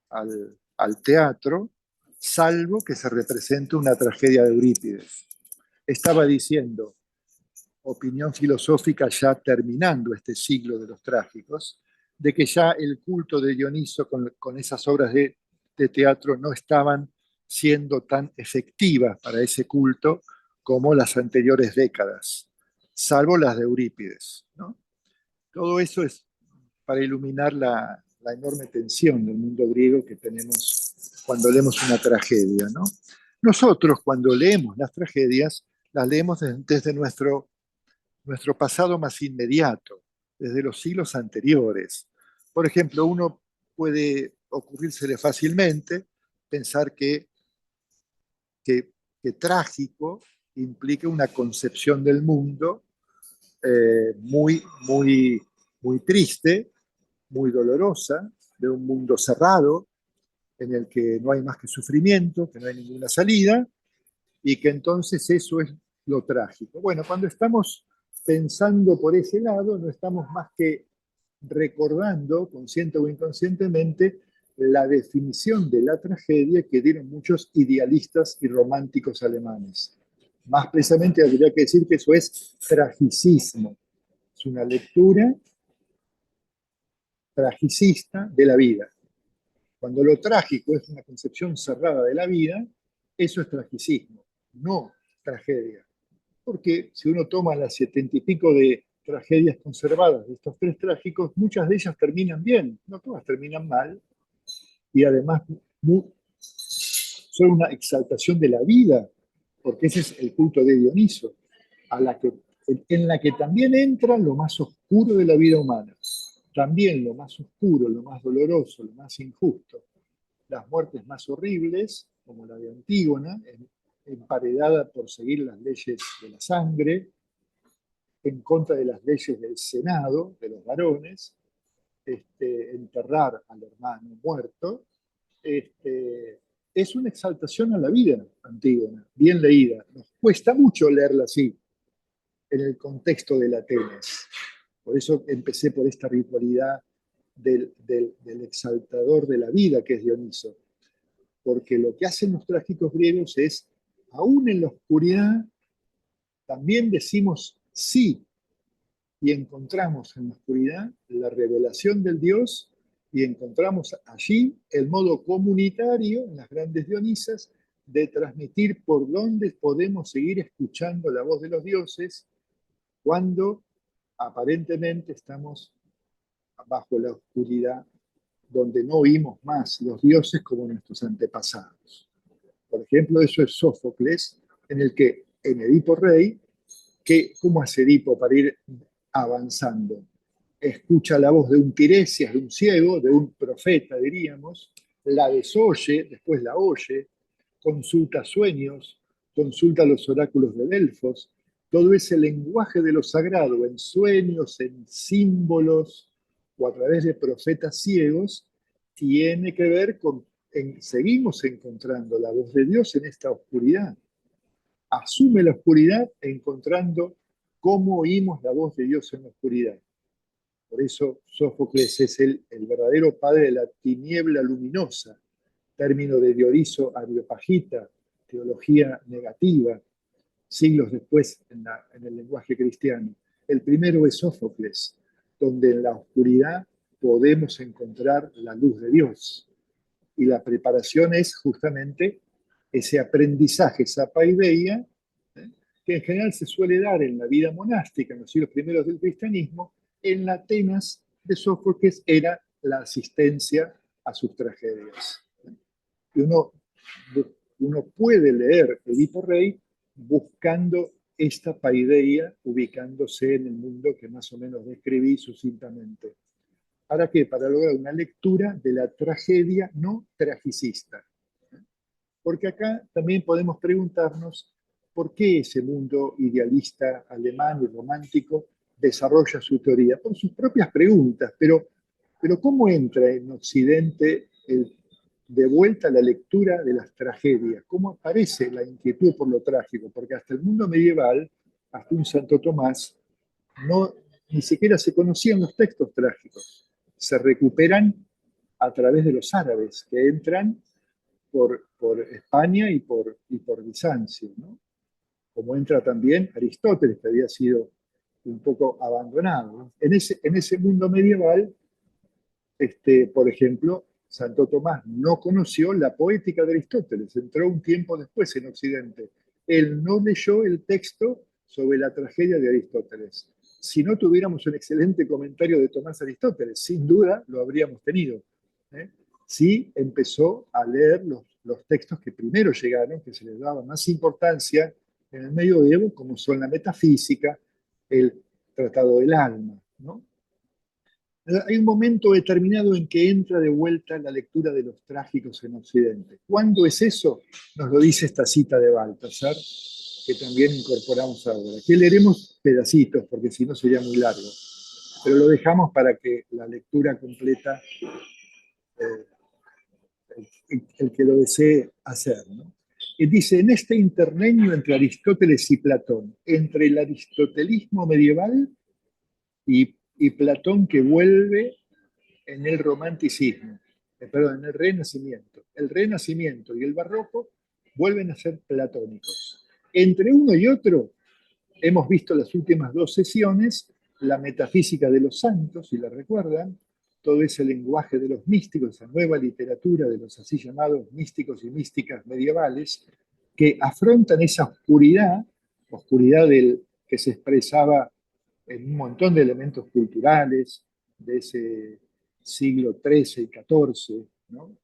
al teatro, salvo que se represente una tragedia de Eurípides. Estaba diciendo, opinión filosófica ya terminando este siglo de los trágicos, de que ya el culto de Dioniso con esas obras de teatro no estaban siendo tan efectivas para ese culto como las anteriores décadas, salvo las de Eurípides, ¿no? Todo eso es para iluminar la enorme tensión del mundo griego que tenemos cuando leemos una tragedia, ¿no? Nosotros, cuando leemos las tragedias, las leemos desde nuestro pasado más inmediato, desde los siglos anteriores. Por ejemplo, uno puede ocurrírsele fácilmente pensar que trágico implica una concepción del mundo muy, muy, muy triste, muy dolorosa, de un mundo cerrado, en el que no hay más que sufrimiento, que no hay ninguna salida, y que entonces eso es lo trágico. Bueno, cuando estamos pensando por ese lado, no estamos más que recordando, consciente o inconscientemente, la definición de la tragedia que dieron muchos idealistas y románticos alemanes. Más precisamente habría que decir que eso es tragicismo. Es una lectura tragicista de la vida. Cuando lo trágico es una concepción cerrada de la vida, eso es tragicismo, no tragedia. Porque si uno toma las 70 y pico de tragedias conservadas de estos tres trágicos, muchas de ellas terminan bien, no todas terminan mal, y además son una exaltación de la vida, porque ese es el culto de Dioniso, en la que también entra lo más oscuro de la vida humana, también lo más oscuro, lo más doloroso, lo más injusto, las muertes más horribles, como la de Antígona, emparedada por seguir las leyes de la sangre, en contra de las leyes del Senado, de los varones, enterrar al hermano muerto, es una exaltación a la vida, Antígona, bien leída. Nos cuesta mucho leerla así, en el contexto de Atenas. Por eso empecé por esta ritualidad del exaltador de la vida, que es Dioniso. Porque lo que hacen los trágicos griegos es, aún en la oscuridad, también decimos sí, y encontramos en la oscuridad la revelación del Dios, y encontramos allí el modo comunitario, en las grandes Dionisas, de transmitir por dónde podemos seguir escuchando la voz de los dioses cuando aparentemente estamos bajo la oscuridad, donde no oímos más los dioses como nuestros antepasados. Por ejemplo, eso es Sófocles, en el que en Edipo Rey, ¿cómo hace Edipo para ir avanzando? Escucha la voz de un Tiresias, de un ciego, de un profeta, diríamos, la desoye, después la oye, consulta sueños, consulta los oráculos de Delfos, todo ese lenguaje de lo sagrado, en sueños, en símbolos o a través de profetas ciegos, tiene que ver con, seguimos encontrando la voz de Dios en esta oscuridad. Asume la oscuridad encontrando cómo oímos la voz de Dios en la oscuridad. Por eso Sófocles es el verdadero padre de la tiniebla luminosa, término de Dioniso Areopagita, teología negativa, siglos después en el lenguaje cristiano. El primero es Sófocles, donde en la oscuridad podemos encontrar la luz de Dios. Y la preparación es justamente ese aprendizaje, esa paideia, que en general se suele dar en la vida monástica, en los siglos primeros del cristianismo. En la Atenas de Sófocles era la asistencia a sus tragedias. Y uno puede leer Edipo Rey buscando esta paideia, ubicándose en el mundo que más o menos describí sucintamente. ¿Para qué? Para lograr una lectura de la tragedia no tragicista. Porque acá también podemos preguntarnos por qué ese mundo idealista alemán y romántico desarrolla su teoría, por sus propias preguntas, pero ¿cómo entra en Occidente de vuelta a la lectura de las tragedias? ¿Cómo aparece la inquietud por lo trágico? Porque hasta el mundo medieval, hasta un Santo Tomás, ni siquiera se conocían los textos trágicos. Se recuperan a través de los árabes, que entran por España y por Bizancio, ¿no? Como entra también Aristóteles, que había sido un poco abandonado, ¿no? En ese mundo medieval, por ejemplo, Santo Tomás no conoció la poética de Aristóteles, entró un tiempo después en Occidente. Él no leyó el texto sobre la tragedia de Aristóteles. si no tuviéramos un excelente comentario de Tomás Aristóteles, sin duda lo habríamos tenido. Sí empezó a leer los textos que primero llegaron, que se les daba más importancia en el medioevo, como son la metafísica, el Tratado del Alma, ¿no? Hay un momento determinado en que entra de vuelta la lectura de los trágicos en Occidente. ¿Cuándo es eso? Nos lo dice esta cita de Baltasar, que también incorporamos ahora. Aquí leeremos pedacitos, porque si no sería muy largo, pero lo dejamos para que la lectura completa, el que lo desee hacer, ¿no? Y dice, en este interreño entre Aristóteles y Platón, entre el aristotelismo medieval y Platón que vuelve en el romanticismo, perdón, en el renacimiento. El renacimiento y el barroco vuelven a ser platónicos. Entre uno y otro, hemos visto las últimas dos sesiones, la metafísica de los santos, si la recuerdan, todo ese lenguaje de los místicos, esa nueva literatura de los así llamados místicos y místicas medievales, que afrontan esa oscuridad, que se expresaba en un montón de elementos culturales de ese siglo XIII y XIV, ¿no?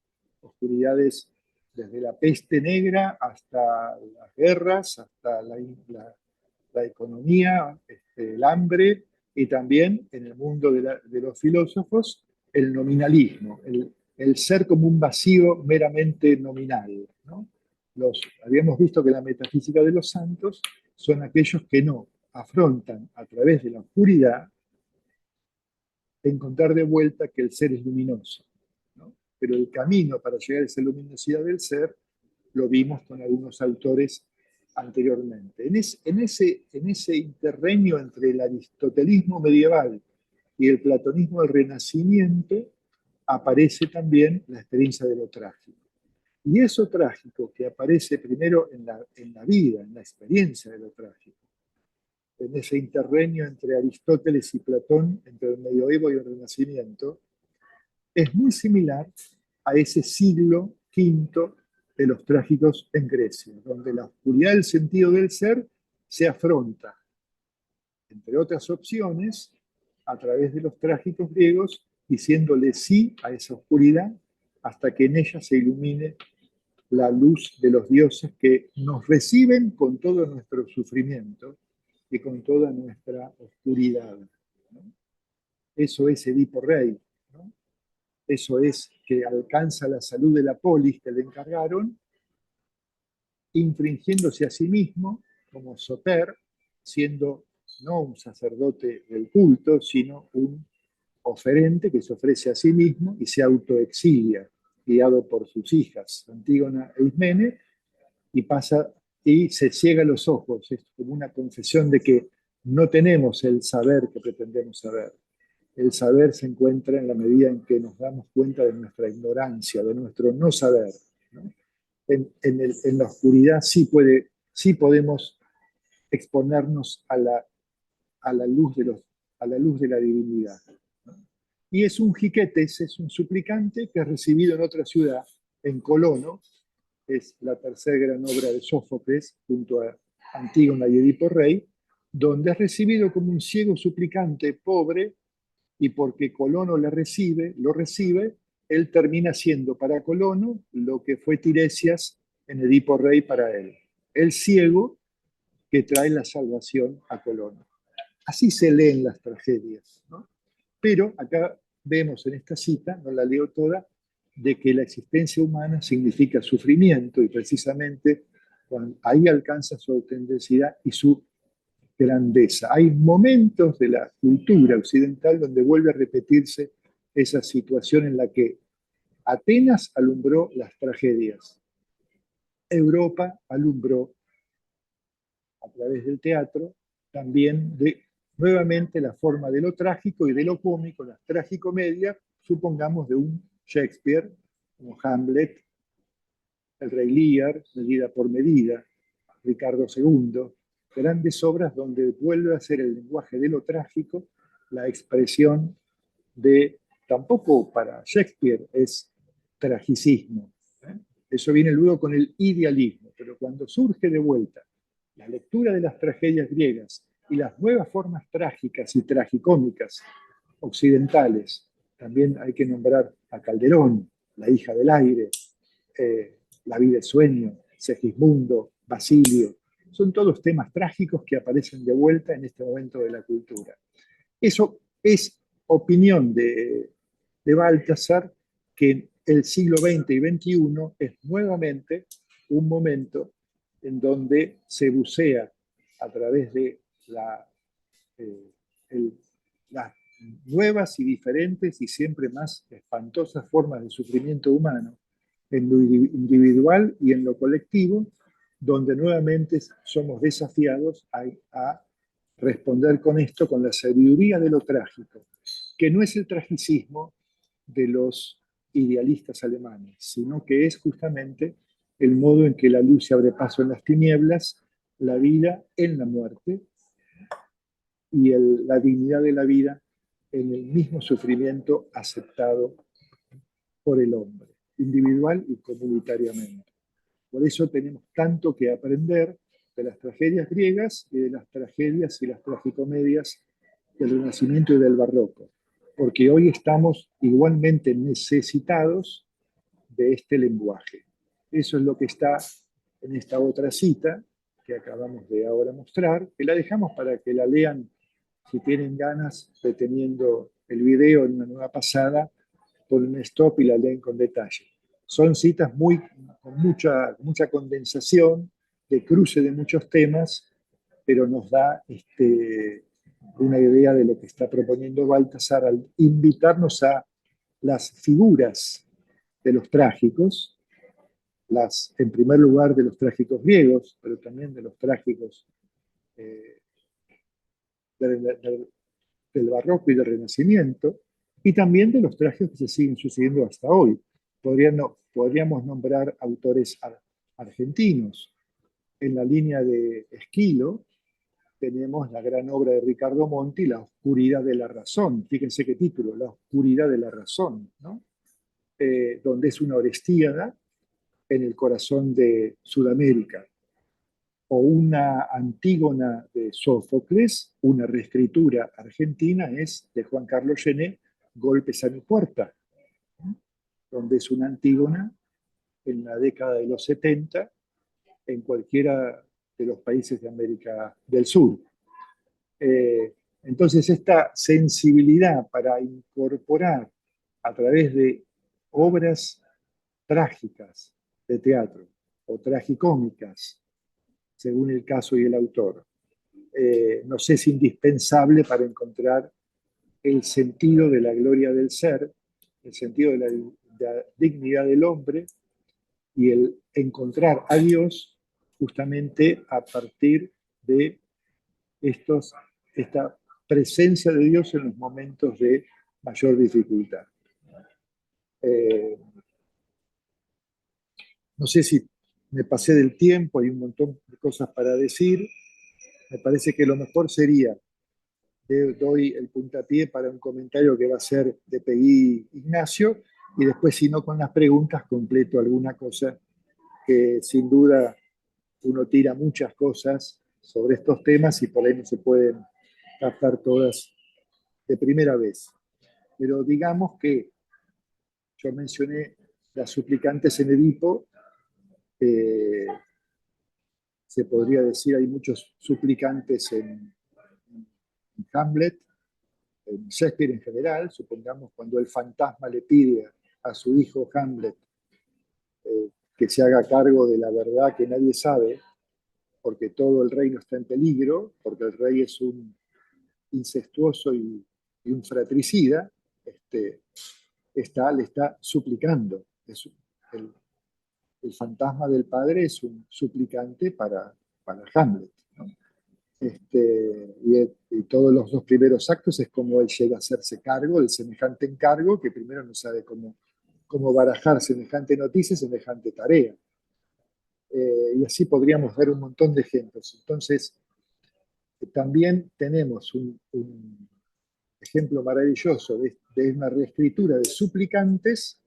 Oscuridades desde la peste negra hasta las guerras, hasta la economía, el hambre, y también en el mundo de los filósofos, el nominalismo, el ser como un vacío meramente nominal, ¿no? Habíamos visto que la metafísica de los santos son aquellos que no afrontan a través de la oscuridad encontrar de vuelta que el ser es luminoso, ¿no? Pero el camino para llegar a esa luminosidad del ser lo vimos con algunos autores anteriormente. En ese interreño entre el aristotelismo medieval y el platonismo del Renacimiento aparece también la experiencia de lo trágico. Y eso trágico que aparece primero en la vida, en la experiencia de lo trágico, en ese interreño entre Aristóteles y Platón, entre el medioevo y el Renacimiento, es muy similar a ese siglo V de los trágicos en Grecia, donde la oscuridad del sentido del ser se afronta, entre otras opciones, a través de los trágicos griegos, diciéndole sí a esa oscuridad hasta que en ella se ilumine la luz de los dioses que nos reciben con todo nuestro sufrimiento y con toda nuestra oscuridad, ¿no? Eso es Edipo Rey, ¿no? Eso es que alcanza la salud de la polis que le encargaron, infringiéndose a sí mismo como Soter, siendo no un sacerdote del culto, sino un oferente que se ofrece a sí mismo y se autoexilia, guiado por sus hijas, Antígona e Ismene, y se ciega los ojos. Es como una confesión de que no tenemos el saber que pretendemos saber. El saber se encuentra en la medida en que nos damos cuenta de nuestra ignorancia, de nuestro no saber, ¿no? En la oscuridad sí podemos exponernos a la luz de la divinidad, ¿no? Y es un jiquetes, es un suplicante que es recibido en otra ciudad, en Colono, es la tercera gran obra de Sófocles, junto a Antígona y Edipo Rey, donde es recibido como un ciego suplicante pobre, y porque Colono lo recibe, él termina siendo para Colono lo que fue Tiresias en Edipo Rey para él, el ciego que trae la salvación a Colono. Así se leen las tragedias, ¿no? Pero acá vemos en esta cita, no la leo toda, de que la existencia humana significa sufrimiento, y precisamente ahí alcanza su autenticidad y su grandeza. Hay momentos de la cultura occidental donde vuelve a repetirse esa situación en la que Atenas alumbró las tragedias, Europa alumbró a través del teatro también nuevamente la forma de lo trágico y de lo cómico, la tragicomedia, supongamos de un Shakespeare, como Hamlet, el Rey Lear, Medida por Medida, Ricardo II, grandes obras donde vuelve a ser el lenguaje de lo trágico, la expresión de, tampoco para Shakespeare es tragicismo, ¿eh? Eso viene luego con el idealismo, pero cuando surge de vuelta la lectura de las tragedias griegas y las nuevas formas trágicas y tragicómicas occidentales. También hay que nombrar a Calderón, La hija del aire, La vida es sueño, Segismundo, Basilio. Son todos temas trágicos que aparecen de vuelta en este momento de la cultura. Eso es opinión de Baltasar, que el siglo XX y XXI es nuevamente un momento en donde se bucea a través de las nuevas y diferentes y siempre más espantosas formas de sufrimiento humano, en lo individual y en lo colectivo, donde nuevamente somos desafiados a responder con esto, con la sabiduría de lo trágico, que no es el tragicismo de los idealistas alemanes, sino que es justamente el modo en que la luz se abre paso en las tinieblas, la vida en la muerte y la dignidad de la vida en el mismo sufrimiento aceptado por el hombre, individual y comunitariamente. Por eso tenemos tanto que aprender de las tragedias griegas y de las tragedias y las tragicomedias del Renacimiento y del Barroco, porque hoy estamos igualmente necesitados de este lenguaje. Eso es lo que está en esta otra cita que acabamos de ahora mostrar, que la dejamos para que la lean si tienen ganas, deteniendo el video en una nueva pasada, ponen un stop y la leen con detalle. Son citas con mucha condensación, de cruce de muchos temas, pero nos da una idea de lo que está proponiendo Baltasar al invitarnos a las figuras de los trágicos, en primer lugar de los trágicos griegos, pero también de los trágicos del Barroco y del Renacimiento, y también de los trágicos que se siguen sucediendo hasta hoy. Podríamos nombrar autores argentinos. En la línea de Esquilo tenemos la gran obra de Ricardo Monti, La oscuridad de la razón. Fíjense qué título, La oscuridad de la razón, ¿no? Donde es una Orestíada en el corazón de Sudamérica, o una Antígona de Sófocles, una reescritura argentina, es de Juan Carlos Gené, Golpes a mi puerta, donde es una Antígona en la década de los 70 en cualquiera de los países de América del Sur. Entonces, esta sensibilidad para incorporar a través de obras trágicas de teatro o tragicómicas, según el caso y el autor, nos es indispensable para encontrar el sentido de la gloria del ser, el sentido de la dignidad del hombre y el encontrar a Dios justamente a partir de esta presencia de Dios en los momentos de mayor dificultad. No sé si me pasé del tiempo, hay un montón de cosas para decir. Me parece que lo mejor sería, doy el puntapié para un comentario que va a ser de Peggy Ignacio, y después, si no, con las preguntas, completo alguna cosa que sin duda uno tira muchas cosas sobre estos temas y por ahí no se pueden captar todas de primera vez. Pero digamos que yo mencioné las suplicantes en Edipo, se podría decir hay muchos suplicantes en Hamlet, en Shakespeare en general, supongamos cuando el fantasma le pide a su hijo Hamlet que se haga cargo de la verdad que nadie sabe, porque todo el reino está en peligro, porque el rey es un incestuoso y un fratricida, le está suplicando. El fantasma del padre es un suplicante para Hamlet, ¿no? Y todos los dos primeros actos es como él llega a hacerse cargo del semejante encargo, que primero no sabe cómo barajar semejante noticia, semejante tarea. Y así podríamos ver un montón de ejemplos. Entonces, también tenemos un ejemplo maravilloso de una reescritura de suplicantes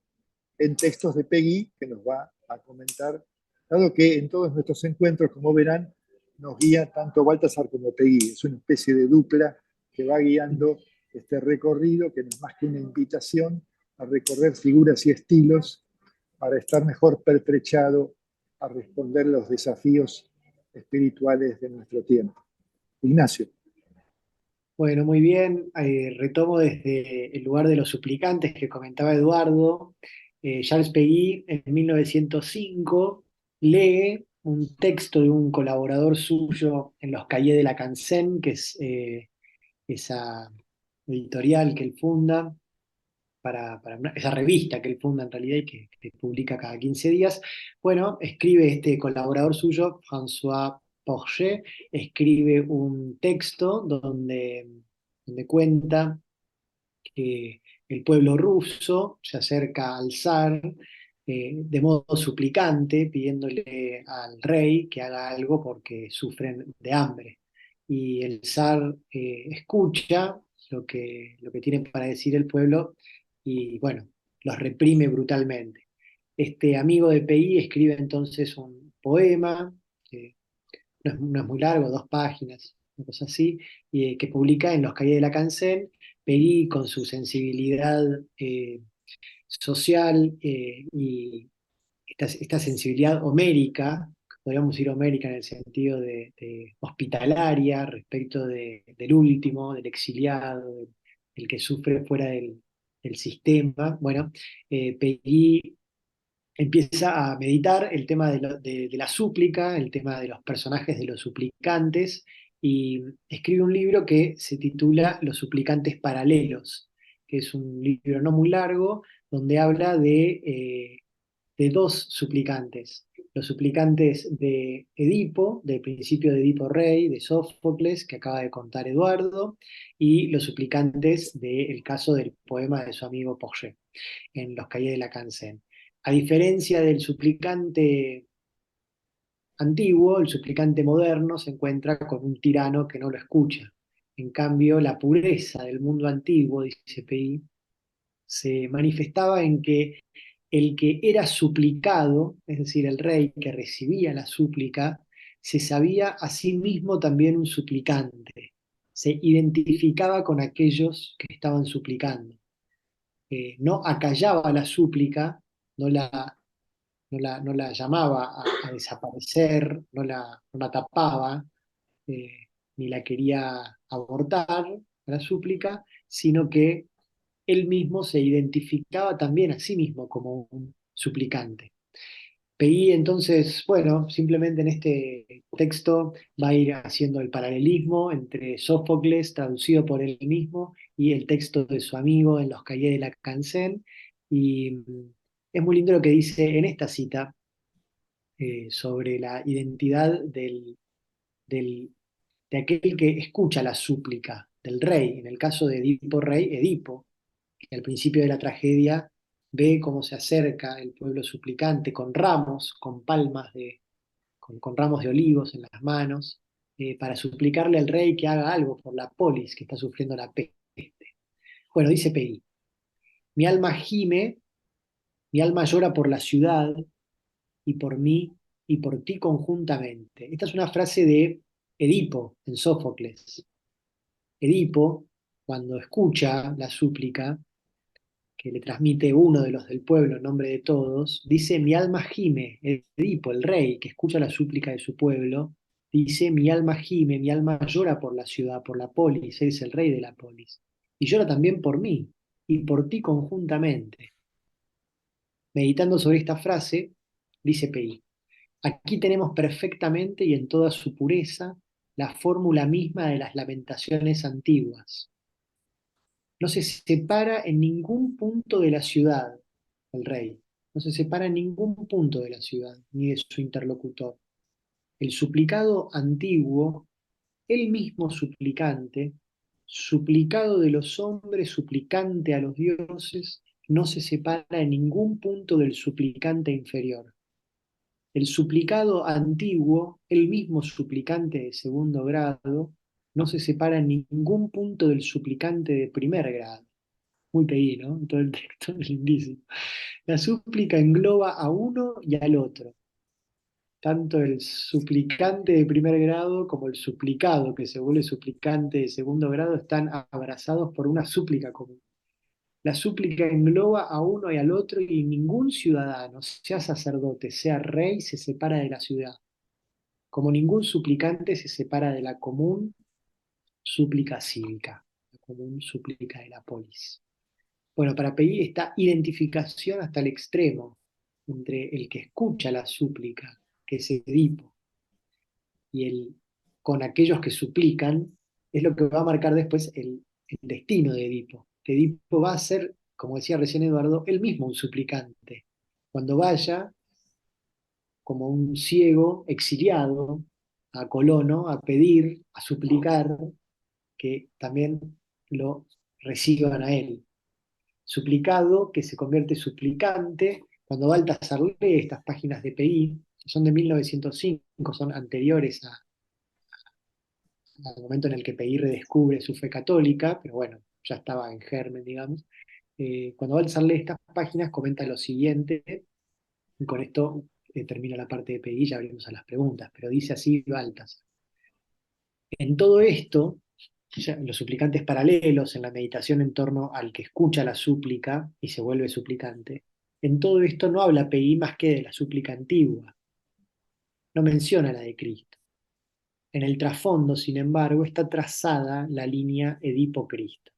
en textos de Peggy, que nos va a comentar, dado que en todos nuestros encuentros, como verán, nos guía tanto Baltasar como Peggy. Es una especie de dupla que va guiando este recorrido, que no es más que una invitación a recorrer figuras y estilos para estar mejor pertrechado a responder los desafíos espirituales de nuestro tiempo. Ignacio. Bueno, muy bien. Retomo desde el lugar de los suplicantes que comentaba Eduardo. Charles Peguy en 1905 lee un texto de un colaborador suyo en los Cahiers de la Cansen, que es esa editorial que él funda, esa revista que él funda en realidad y que publica cada 15 días. Bueno, escribe este colaborador suyo, François Porget, escribe un texto donde cuenta que el pueblo ruso se acerca al zar de modo suplicante, pidiéndole al rey que haga algo porque sufren de hambre. Y el zar escucha lo que tiene para decir el pueblo y, bueno, los reprime brutalmente. Este amigo de PI escribe entonces un poema, que no es muy largo, 2 páginas, una cosa así, y, que publica en los Cahiers de la Cancel. Peggy, con su sensibilidad social y esta sensibilidad homérica, podríamos decir homérica en el sentido de hospitalaria respecto del último, del exiliado, del que sufre fuera del sistema. Bueno, Peggy empieza a meditar el tema de la súplica, el tema de los personajes de los suplicantes, y escribe un libro que se titula Los suplicantes paralelos, que es un libro no muy largo, donde habla de 2 suplicantes. Los suplicantes de Edipo, del principio de Edipo Rey, de Sófocles, que acaba de contar Eduardo, y los suplicantes del caso del poema de su amigo Porget en los Cahiers de la Cansen. A diferencia del suplicante antiguo, el suplicante moderno se encuentra con un tirano que no lo escucha. En cambio, la pureza del mundo antiguo, dice Pei, se manifestaba en que el que era suplicado, es decir, el rey que recibía la súplica, se sabía a sí mismo también un suplicante, se identificaba con aquellos que estaban suplicando. No acallaba la súplica, no la llamaba a desaparecer, no la tapaba, eh, ni la quería abortar, a la súplica, sino que él mismo se identificaba también a sí mismo como un suplicante. Peí entonces, bueno, simplemente en este texto va a ir haciendo el paralelismo entre Sófocles, traducido por él mismo, y el texto de su amigo en los Cahiers de la Cansen. Y es muy lindo lo que dice en esta cita sobre la identidad del- de aquel que escucha la súplica del rey. En el caso de Edipo Rey, Edipo, que al principio de la tragedia ve cómo se acerca el pueblo suplicante con ramos, con palmas con ramos de olivos en las manos, para suplicarle al rey que haga algo por la polis que está sufriendo la peste. Bueno, dice Pei, mi alma gime, mi alma llora por la ciudad y por mí y por ti conjuntamente. Esta es una frase de Edipo en Sófocles. Edipo, cuando escucha la súplica que le transmite uno de los del pueblo en nombre de todos, dice, mi alma gime, Edipo, el rey que escucha la súplica de su pueblo, dice, mi alma gime, mi alma llora por la ciudad, por la polis, él es el rey de la polis, y llora también por mí y por ti conjuntamente. Meditando sobre esta frase, dice Pei, aquí tenemos perfectamente y en toda su pureza la fórmula misma de las lamentaciones antiguas. No se separa en ningún punto de la ciudad el rey, no se separa en ningún punto de la ciudad, ni de su interlocutor. El suplicado antiguo, el mismo suplicante, suplicado de los hombres, suplicante a los dioses, no se separa en ningún punto del suplicante inferior. El suplicado antiguo, el mismo suplicante de segundo grado, no se separa en ningún punto del suplicante de primer grado. Muy pedido, ¿no? Todo el texto es lindísimo. La súplica engloba a uno y al otro. Tanto el suplicante de primer grado como el suplicado que se vuelve suplicante de segundo grado están abrazados por una súplica común. La súplica engloba a uno y al otro y ningún ciudadano, sea sacerdote, sea rey, se separa de la ciudad, como ningún suplicante se separa de la común súplica cívica, la común súplica de la polis. Bueno, para pedir esta identificación hasta el extremo entre el que escucha la súplica, que es Edipo, y con aquellos que suplican, es lo que va a marcar después el destino de Edipo. Que Edipo va a ser, como decía recién Eduardo, él mismo un suplicante. Cuando vaya como un ciego exiliado a Colono a pedir, a suplicar que también lo reciban a él. Suplicado que se convierte en suplicante. Cuando Baltasar lee estas páginas de PI, son de 1905, son anteriores al momento en el que PI redescubre su fe católica, pero bueno, ya estaba en germen, digamos. Cuando Baltasar lee estas páginas, comenta lo siguiente, y con esto termina la parte de PI, ya abrimos a las preguntas, pero dice así Baltasar. En todo esto, los suplicantes paralelos, en la meditación en torno al que escucha la súplica y se vuelve suplicante, en todo esto no habla PI más que de la súplica antigua, no menciona la de Cristo. En el trasfondo, sin embargo, está trazada la línea Edipo-Cristo.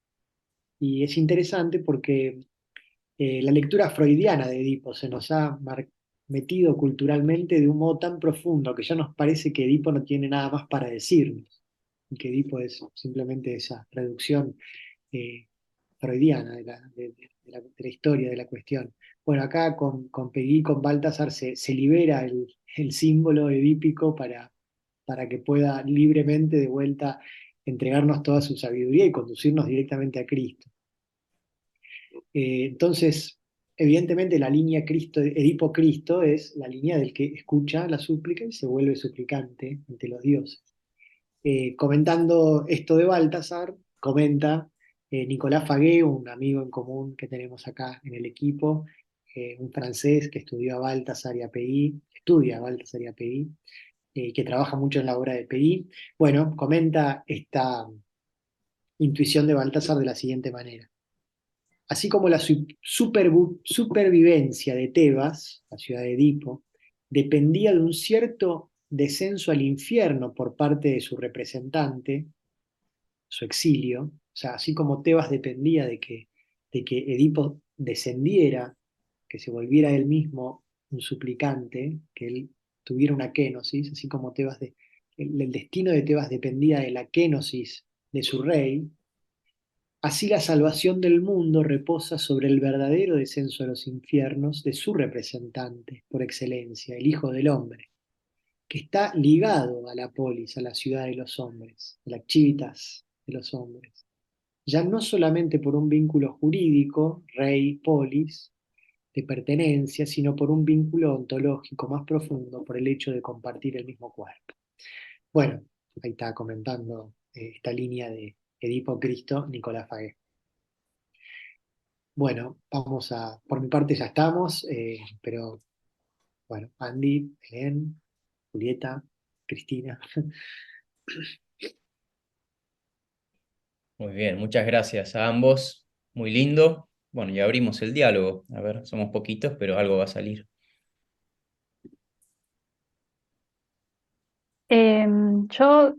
Y es interesante porque la lectura freudiana de Edipo se nos ha metido culturalmente de un modo tan profundo que ya nos parece que Edipo no tiene nada más para decirnos, y que Edipo es simplemente esa reducción eh, freudiana de la historia de la cuestión. Bueno, acá con Peggy, con Baltasar, se libera el símbolo edípico para que pueda libremente de vuelta entregarnos toda su sabiduría y conducirnos directamente a Cristo. Entonces, evidentemente la línea Cristo, Edipo-Cristo es la línea del que escucha la súplica y se vuelve suplicante ante los dioses. Comentando esto de Baltasar, comenta Nicolás Fagué, un amigo en común que tenemos acá en el equipo, un francés que estudió a Baltasar y a PI, estudia a Baltasar y a PI, que trabaja mucho en la obra de PI. Bueno, comenta esta intuición de Baltasar de la siguiente manera. Así como la supervivencia de Tebas, la ciudad de Edipo, dependía de un cierto descenso al infierno por parte de su representante, su exilio, o sea, así como Tebas dependía de que Edipo descendiera, que se volviera él mismo un suplicante, que él tuviera una kénosis, así como el destino de Tebas dependía de la kénosis de su rey, así la salvación del mundo reposa sobre el verdadero descenso a los infiernos de su representante por excelencia, el Hijo del Hombre, que está ligado a la polis, a la ciudad de los hombres, a la civitas de los hombres, ya no solamente por un vínculo jurídico, rey-polis, de pertenencia, sino por un vínculo ontológico más profundo, por el hecho de compartir el mismo cuerpo. Bueno, ahí está comentando esta línea de Edipo Cristo, Nicolás Fagué. Bueno, por mi parte ya estamos, pero bueno, Andy, Helen, Julieta, Cristina. Muy bien, muchas gracias a ambos. Muy lindo. Bueno, ya abrimos el diálogo. A ver, somos poquitos, pero algo va a salir. Yo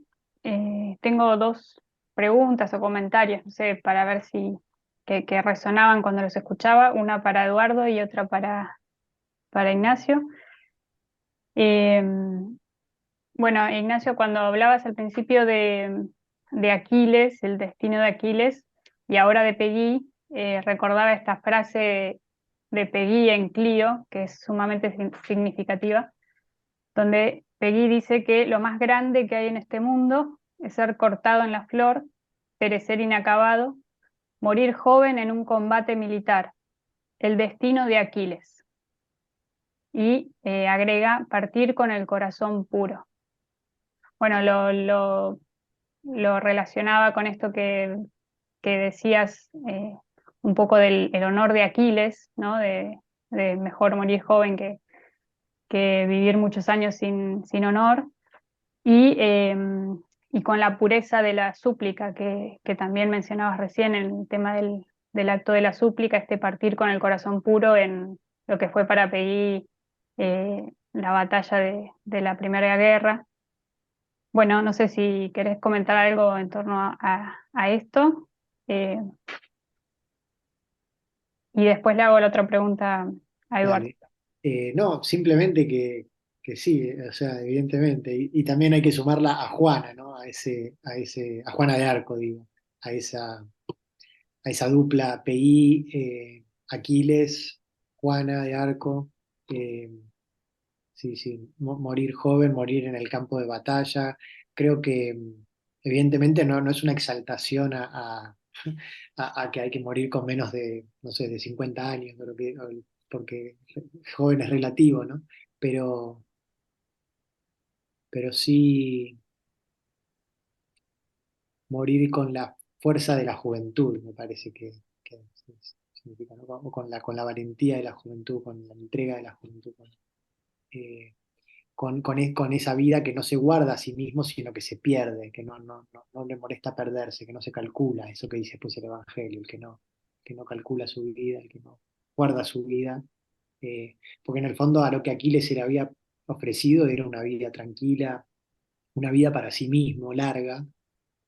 tengo dos preguntas o comentarios, no sé, para ver si que resonaban cuando los escuchaba, una para Eduardo y otra para Ignacio. Em, bueno, Ignacio, cuando hablabas al principio de Aquiles, el destino de Aquiles, y ahora de Peggy, recordaba esta frase de Peggy en Clio, que es sumamente significativa, donde Peggy dice que lo más grande que hay en este mundo es ser cortado en la flor, perecer inacabado, morir joven en un combate militar, el destino de Aquiles. Y agrega, partir con el corazón puro. Bueno, lo relacionaba con esto que decías, un poco del el honor de Aquiles, ¿no? De mejor morir joven que que vivir muchos años sin honor, y, y con la pureza de la súplica que también mencionabas recién en el tema del acto de la súplica, este partir con el corazón puro en lo que fue para Peguy la batalla de la Primera Guerra. Bueno, no sé si querés comentar algo en torno a esto. eh, y después le hago la otra pregunta a Eduardo. Dale. No, simplemente que sí, o sea, evidentemente. Y también hay que sumarla a Juana, ¿no? A Juana de Arco, digo, a esa dupla PI, Aquiles, Juana de Arco. eh, sí, sí, morir joven, morir en el campo de batalla. Creo que evidentemente no es una exaltación a que hay que morir con menos de, no sé, de 50 años, porque joven es relativo, ¿no? Pero, pero sí morir con la fuerza de la juventud, me parece que significa, ¿no? O con la valentía de la juventud, con la entrega de la juventud, eh, con esa vida que no se guarda a sí mismo, sino que se pierde, que no le molesta perderse, que no se calcula, eso que dice pues el Evangelio, el que no calcula su vida, el que no guarda su vida, porque en el fondo a lo que Aquiles se le había ofrecido era una vida tranquila, una vida para sí mismo, larga,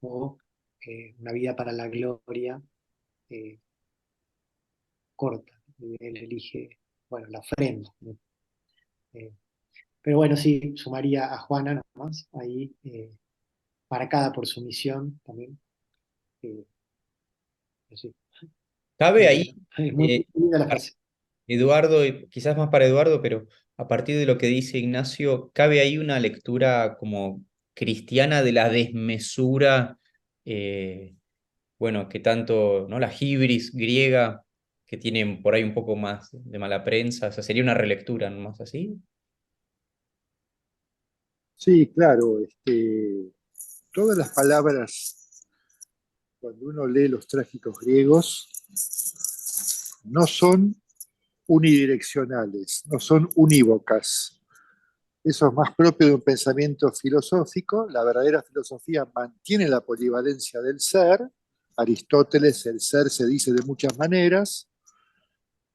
o una vida para la gloria, eh, corta. Y él elige, bueno, la ofrenda, ¿no? Eh, pero bueno, sí, sumaría a Juana nomás, ahí, marcada por su misión también. eh, sí, Cabe muy ahí, bueno. Es muy eh, linda la frase. Eduardo, y quizás más para Eduardo, pero a partir de lo que dice Ignacio, cabe ahí una lectura como cristiana de la desmesura, eh, bueno, que tanto, ¿no? La hibris griega, que tiene por ahí un poco más de mala prensa, o sea, sería una relectura, ¿no? Más así. Sí, claro, todas las palabras, cuando uno lee los trágicos griegos, no son unidireccionales, no son unívocas. Eso es más propio de un pensamiento filosófico. La verdadera filosofía mantiene la polivalencia del ser. Aristóteles, el ser se dice de muchas maneras,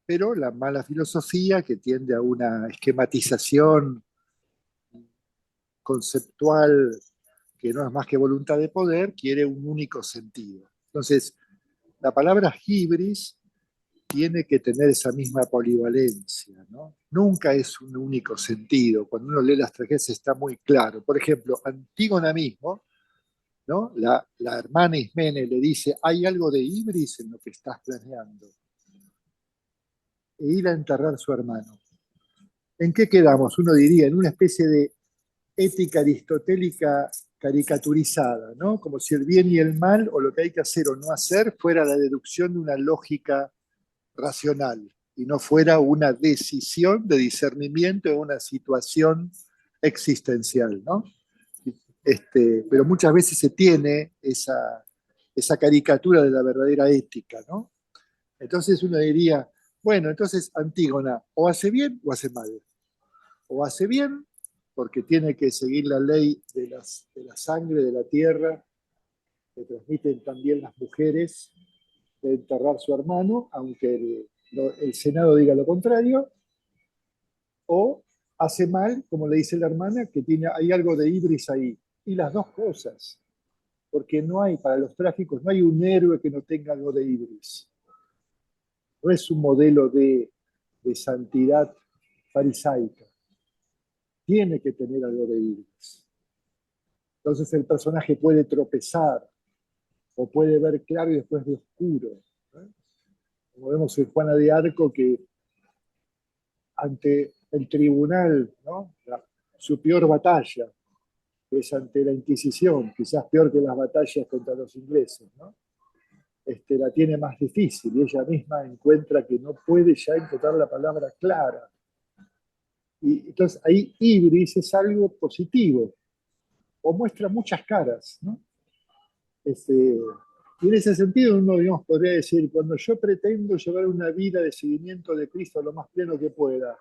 pero la mala filosofía, que tiende a una esquematización conceptual que no es más que voluntad de poder, quiere un único sentido. Entonces, la palabra hibris tiene que tener esa misma polivalencia, ¿no? Nunca es un único sentido. Cuando uno lee las tragedias está muy claro. Por ejemplo, Antígona mismo, ¿no? La hermana Ismene le dice, hay algo de ibris en lo que estás planeando. E ir a enterrar a su hermano. ¿En qué quedamos? Uno diría, en una especie de ética aristotélica caricaturizada, ¿no? Como si el bien y el mal, o lo que hay que hacer o no hacer, fuera la deducción de una lógica racional y no fuera una decisión de discernimiento en una situación existencial, ¿no? Pero muchas veces se tiene esa caricatura de la verdadera ética, ¿no? Entonces uno diría, bueno, entonces Antígona o hace bien o hace mal. O hace bien porque tiene que seguir la ley de la sangre, de la tierra, que transmiten también las mujeres, de enterrar a su hermano, aunque el Senado diga lo contrario, o hace mal, como le dice la hermana, que hay algo de ibris ahí. Y las dos cosas, porque no hay, para los trágicos, no hay un héroe que no tenga algo de ibris. No es un modelo de santidad farisaica. Tiene que tener algo de ibris. Entonces el personaje puede tropezar o puede ver claro y después de oscuro, ¿no? Como vemos en Juana de Arco, que ante el tribunal, ¿no? Su peor batalla, que es ante la Inquisición, quizás peor que las batallas contra los ingleses, ¿no? La tiene más difícil y ella misma encuentra que no puede ya encontrar la palabra clara. Y entonces ahí ibris es algo positivo, o muestra muchas caras, ¿no? Y en ese sentido uno, digamos, podría decir, cuando yo pretendo llevar una vida de seguimiento de Cristo lo más pleno que pueda,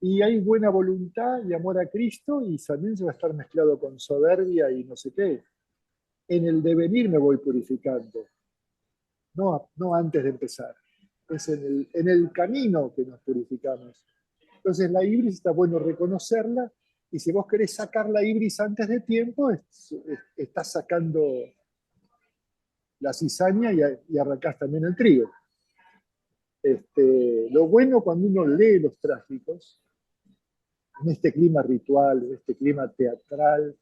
y hay buena voluntad y amor a Cristo, y también se va a estar mezclado con soberbia y no sé qué. En el devenir me voy purificando, no antes de empezar. Es en el camino que nos purificamos. Entonces la ibris está bueno reconocerla, y si vos querés sacar la ibris antes de tiempo, estás sacando la cizaña y arrancás también el trigo. Lo bueno cuando uno lee los trágicos, en este clima ritual, en este clima teatral,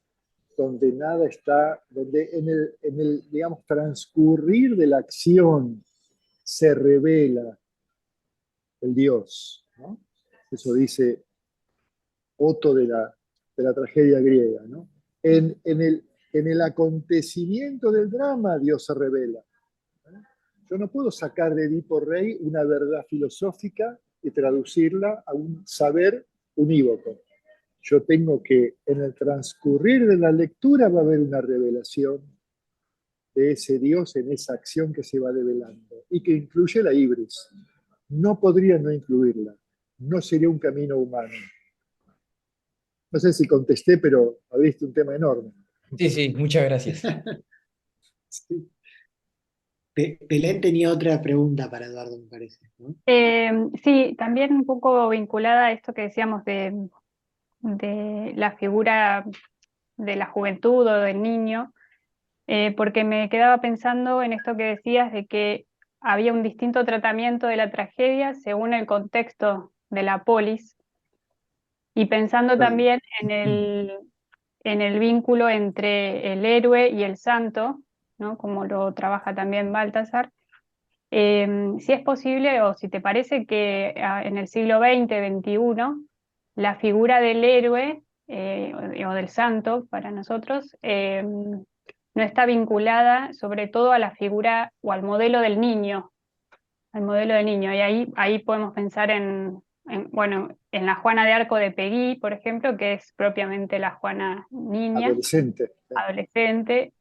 donde nada está, donde en el digamos, transcurrir de la acción se revela el Dios, ¿no? Eso dice Otto de la tragedia griega, ¿no? En el acontecimiento del drama, Dios se revela. Yo no puedo sacar de Edipo Rey una verdad filosófica y traducirla a un saber unívoco. Yo tengo que, en el transcurrir de la lectura, va a haber una revelación de ese Dios en esa acción que se va develando y que incluye la ibris. No podría no incluirla. No sería un camino humano. No sé si contesté, pero abriste un tema enorme. Sí, sí, muchas gracias. Sí. Belén tenía otra pregunta para Eduardo, me parece, ¿no? Sí, también un poco vinculada a esto que decíamos de la figura de la juventud o del niño, porque me quedaba pensando en esto que decías de que había un distinto tratamiento de la tragedia según el contexto de la polis, y pensando Claro. también en el vínculo entre el héroe y el santo, ¿no? Como lo trabaja también Baltasar. Si es posible o si te parece que en el siglo XX, XXI, la figura del héroe o del santo para nosotros no está vinculada sobre todo a la figura o al modelo del niño, al modelo del niño. Y ahí podemos pensar bueno, en la Juana de Arco de Peguy, por ejemplo, que es propiamente la Juana niña, Adolescente. adolescente,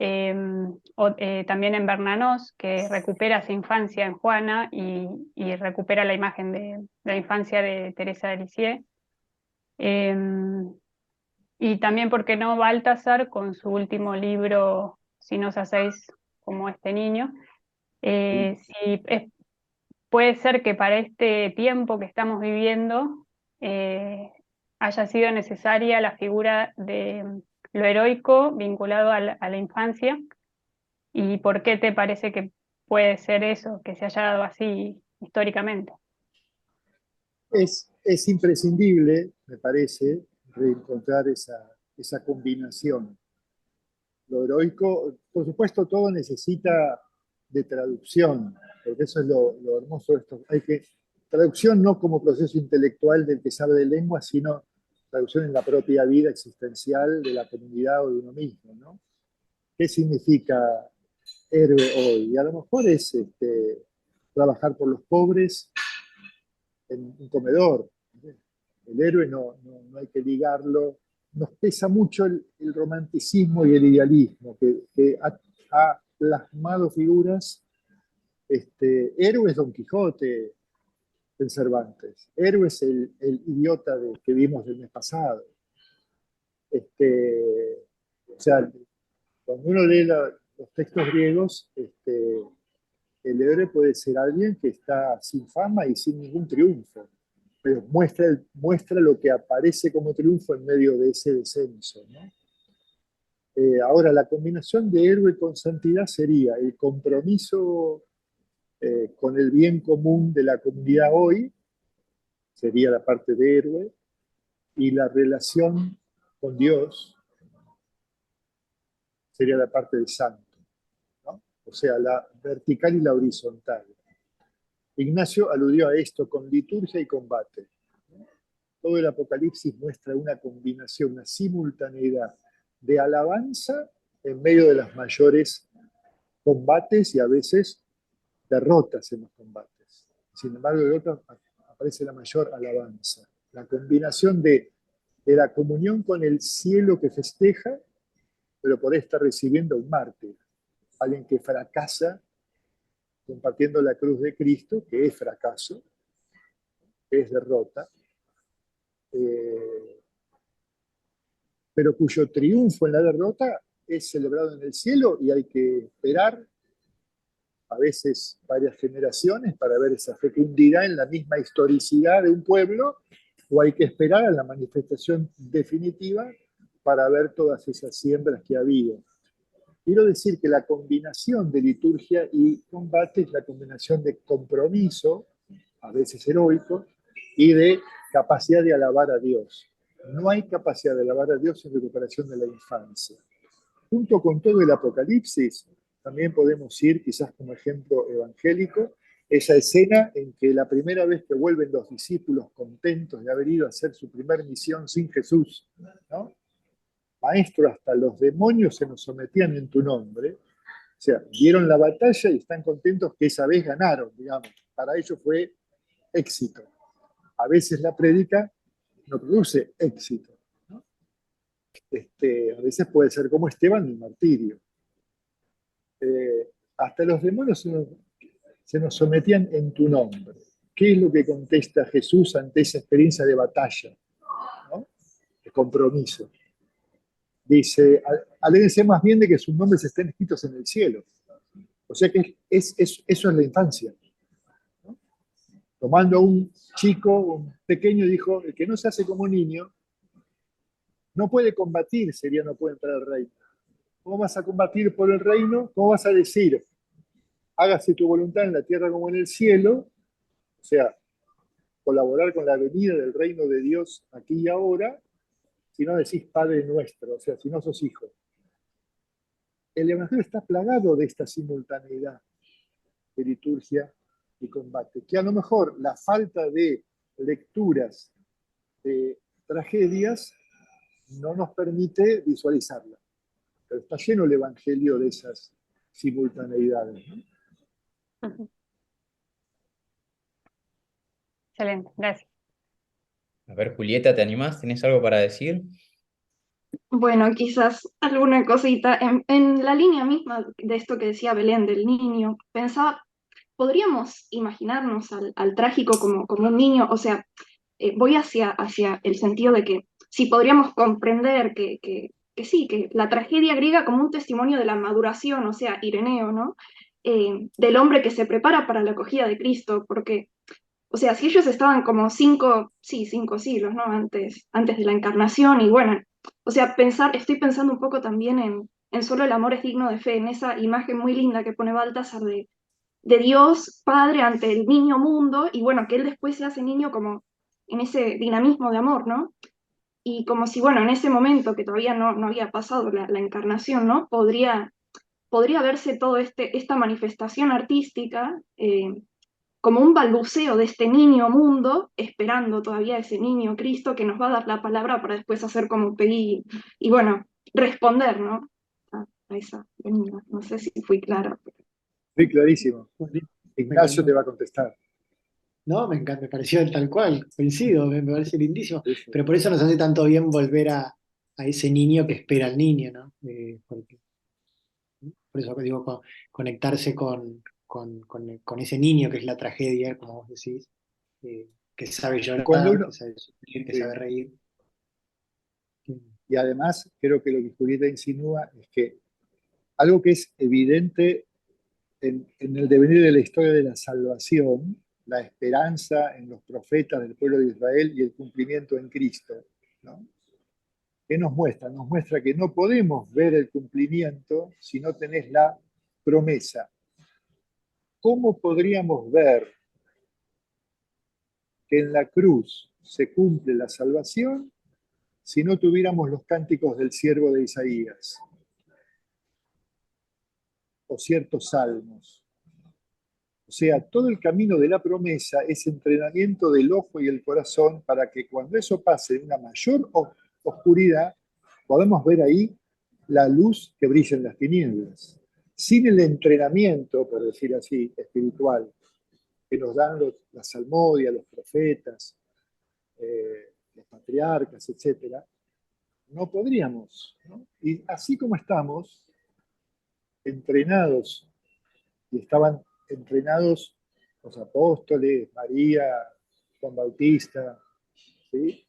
también en Bernanos, que recupera esa infancia en Juana y recupera la imagen de la infancia de Teresa de Lisieux. Y también, ¿por qué no, Baltasar con su último libro, Si nos hacéis como este niño? Si puede ser que para este tiempo que estamos viviendo eh, haya sido necesaria la figura de lo heroico vinculado a la infancia. ¿Y por qué te parece que puede ser eso, que se haya dado así históricamente? Es imprescindible, me parece, reencontrar esa combinación. Lo heroico, por supuesto, todo necesita de traducción, porque eso es lo hermoso de esto. Traducción no como proceso intelectual del que sabe de lengua, sino traducción en la propia vida existencial de la comunidad o de uno mismo, ¿no? ¿Qué significa héroe hoy? Y a lo mejor es trabajar por los pobres en un comedor. El héroe no hay que ligarlo. Nos pesa mucho el romanticismo y el idealismo, que ha plasmado figuras. Héroe es Don Quijote en Cervantes, héroe es el idiota que vimos el mes pasado. O sea, cuando uno lee los textos griegos, el héroe puede ser alguien que está sin fama y sin ningún triunfo, pero muestra lo que aparece como triunfo en medio de ese descenso, ¿no? Ahora, la combinación de héroe con santidad sería el compromiso con el bien común de la comunidad hoy, sería la parte de héroe, y la relación con Dios sería la parte de santo, ¿no? O sea, la vertical y la horizontal. Ignacio aludió a esto con liturgia y combate. Todo el Apocalipsis muestra una combinación, una simultaneidad de alabanza en medio de las mayores combates y a veces derrotas en los combates. Sin embargo, de otras aparece la mayor alabanza. La combinación de la comunión con el cielo que festeja, pero por ahí está recibiendo un mártir, alguien que fracasa compartiendo la cruz de Cristo, que es fracaso, que es derrota, pero cuyo triunfo en la derrota es celebrado en el cielo y hay que esperar a veces varias generaciones para ver esa fecundidad en la misma historicidad de un pueblo, o hay que esperar a la manifestación definitiva para ver todas esas siembras que ha habido. Quiero decir que la combinación de liturgia y combate es la combinación de compromiso, a veces heroico, y de capacidad de alabar a Dios. No hay capacidad de alabar a Dios en recuperación de la infancia. Junto con todo el Apocalipsis, también podemos ir, quizás como ejemplo evangélico, esa escena en que la primera vez que vuelven los discípulos contentos de haber ido a hacer su primera misión sin Jesús, ¿no? Maestro, hasta los demonios se nos sometían en tu nombre. O sea, dieron la batalla y están contentos que esa vez ganaron, digamos. Para ellos fue éxito. A veces la prédica no produce éxito, ¿no? A veces puede ser como Esteban el martirio. Hasta los demonios se nos sometían en tu nombre. ¿Qué es lo que contesta Jesús ante esa experiencia de batalla, ¿no? De compromiso? Dice, aléguense más bien de que sus nombres estén escritos en el cielo. O sea que eso es la infancia, ¿no? Tomando a un chico, un pequeño, dijo, el que no se hace como niño, no puede combatir, sería no puede entrar al reino. ¿Cómo vas a combatir por el reino? ¿Cómo vas a decir, hágase tu voluntad en la tierra como en el cielo? O sea, colaborar con la venida del reino de Dios aquí y ahora, si no decís Padre nuestro, o sea, si no sos hijo. El Evangelio está plagado de esta simultaneidad de liturgia y combate, que a lo mejor la falta de lecturas de tragedias no nos permite visualizarla. Pero está lleno el Evangelio de esas simultaneidades, ¿no? Excelente, gracias. A ver, Julieta, ¿te animás? ¿Tenés algo para decir? Bueno, quizás alguna cosita. En la línea misma de esto que decía Belén del niño, pensaba, ¿podríamos imaginarnos al trágico como un niño? O sea, voy hacia el sentido de que si podríamos comprender que sí, que la tragedia griega como un testimonio de la maduración, o sea, Ireneo, ¿no? Del hombre que se prepara para la acogida de Cristo, porque o sea, si ellos estaban como 5 siglos, ¿no? Antes de la encarnación, y bueno, o sea, estoy pensando un poco también en solo el amor es digno de fe, en esa imagen muy linda que pone Baltasar de Dios Padre ante el niño mundo, y bueno, que él después se hace niño como en ese dinamismo de amor, ¿no? Y como si, bueno, en ese momento que todavía no había pasado la encarnación, ¿no? Podría verse todo esta manifestación artística, como un balbuceo de este niño mundo, esperando todavía ese niño Cristo que nos va a dar la palabra para después hacer como pedí y bueno, responder, ¿no? A esa venida. No sé si fui clara. Sí, clarísimo. Bueno, me Ignacio te encantó. va a contestar. No, me pareció tal cual, coincido, me parece lindísimo. Sí, sí. Pero por eso nos hace tanto bien volver a ese niño que espera al niño, ¿no? Por eso digo, conectarse con ese niño que es la tragedia, como vos decís, que sabe Cuando llorar, que uno, sabe sufrir, que sí. sabe reír. Y además, creo que lo que Julieta insinúa es que algo que es evidente en el devenir de la historia de la salvación, la esperanza en los profetas del pueblo de Israel y el cumplimiento en Cristo, ¿no? ¿Qué nos muestra? Nos muestra que no podemos ver el cumplimiento si no tenés la promesa. ¿Cómo podríamos ver que en la cruz se cumple la salvación si no tuviéramos los cánticos del siervo de Isaías o ciertos salmos? O sea, todo el camino de la promesa es entrenamiento del ojo y el corazón para que cuando eso pase en una mayor oscuridad, podamos ver ahí la luz que brilla en las tinieblas. Sin el entrenamiento, por decir así, espiritual, que nos dan las salmodias, los profetas, los patriarcas, etcétera, no podríamos, ¿no? Y así como estamos entrenados, y estaban entrenados los apóstoles, María, Juan Bautista, ¿sí?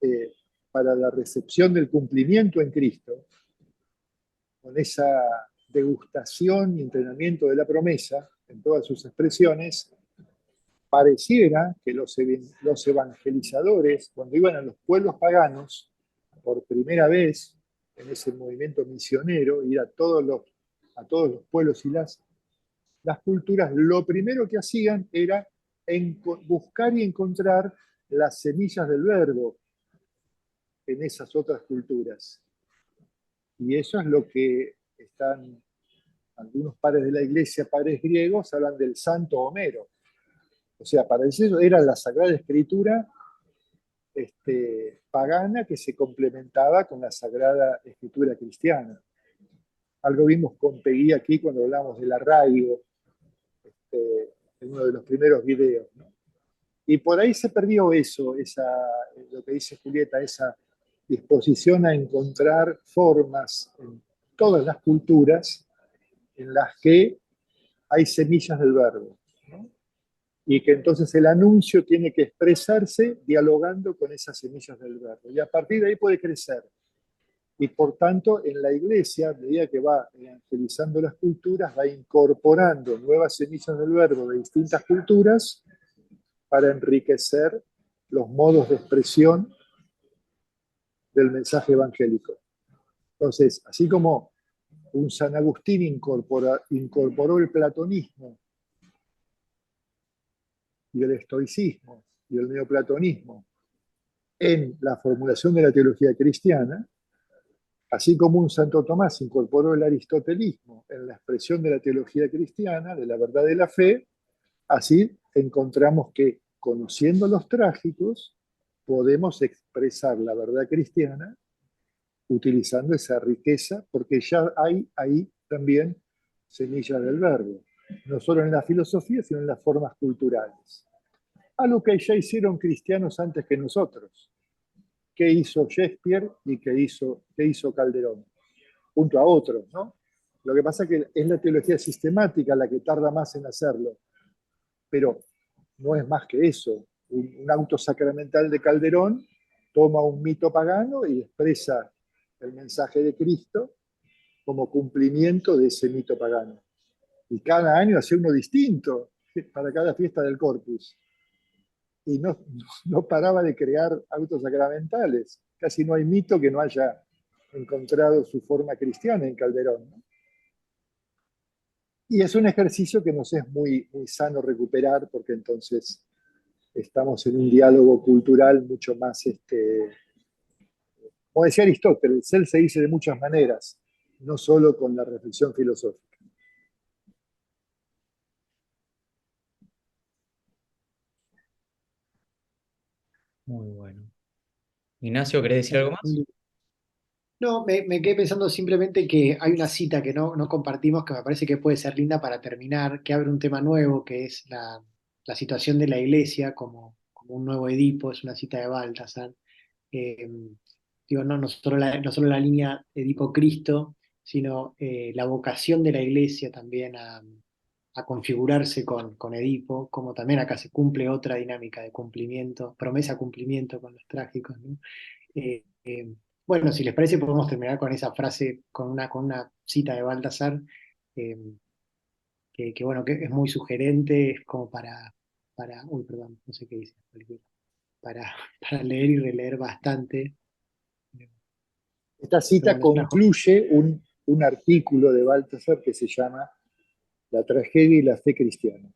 eh, para la recepción del cumplimiento en Cristo, con esa degustación y entrenamiento de la promesa en todas sus expresiones, pareciera que los evangelizadores, cuando iban a los pueblos paganos, por primera vez en ese movimiento misionero, ir a todos los pueblos y las culturas, lo primero que hacían era buscar y encontrar las semillas del verbo en esas otras culturas. Y eso es lo que están algunos padres de la iglesia, padres griegos, hablan del santo Homero. O sea, para ellos era la Sagrada Escritura pagana que se complementaba con la Sagrada Escritura cristiana. Algo vimos con Peggy aquí cuando hablamos del arraigo, en uno de los primeros videos, ¿no? Y por ahí se perdió eso, lo que dice Julieta, esa disposición a encontrar formas en todas las culturas en las que hay semillas del verbo, ¿no? Y que entonces el anuncio tiene que expresarse dialogando con esas semillas del verbo. Y a partir de ahí puede crecer. Y por tanto, en la iglesia, a medida que va evangelizando las culturas, va incorporando nuevas semillas del verbo de distintas culturas para enriquecer los modos de expresión del mensaje evangélico. Entonces, así como un San Agustín incorporó el platonismo y el estoicismo y el neoplatonismo en la formulación de la teología cristiana, así como un Santo Tomás incorporó el aristotelismo en la expresión de la teología cristiana, de la verdad de la fe, así encontramos que, conociendo los trágicos, podemos expresar la verdad cristiana utilizando esa riqueza, porque ya hay ahí también semillas del verbo, no solo en la filosofía, sino en las formas culturales. Algo que ya hicieron cristianos antes que nosotros. ¿Qué hizo Shakespeare y qué hizo Calderón? Junto a otros, ¿no? Lo que pasa es que es la teología sistemática la que tarda más en hacerlo, pero no es más que eso. Un auto sacramental de Calderón toma un mito pagano y expresa el mensaje de Cristo como cumplimiento de ese mito pagano. Y cada año hace uno distinto para cada fiesta del Corpus. Y no paraba de crear autos sacramentales. Casi no hay mito que no haya encontrado su forma cristiana en Calderón, ¿no? Y es un ejercicio que nos es muy, muy sano recuperar, porque entonces estamos en un diálogo cultural mucho más, como decía Aristóteles, él se dice de muchas maneras, no solo con la reflexión filosófica. Muy bueno. Ignacio, ¿querés decir algo más? No, me quedé pensando simplemente que hay una cita que no compartimos que me parece que puede ser linda para terminar, que abre un tema nuevo, que es la situación de la iglesia como un nuevo Edipo, es una cita de Baltasar. Eh, digo, no solo la línea Edipo-Cristo, sino la vocación de la iglesia también a configurarse con Edipo, como también acá se cumple otra dinámica de cumplimiento, promesa-cumplimiento con los trágicos, ¿no? Eh, eh, bueno, si les parece, podemos terminar con esa frase, con una cita de Baltasar, eh, bueno, que es muy sugerente, es como uy, perdón, no sé qué dice, para, para leer y releer bastante. Esta Pero cita bueno, es una concluye un artículo de Baltasar que se llama La tragedia y la fe cristiana,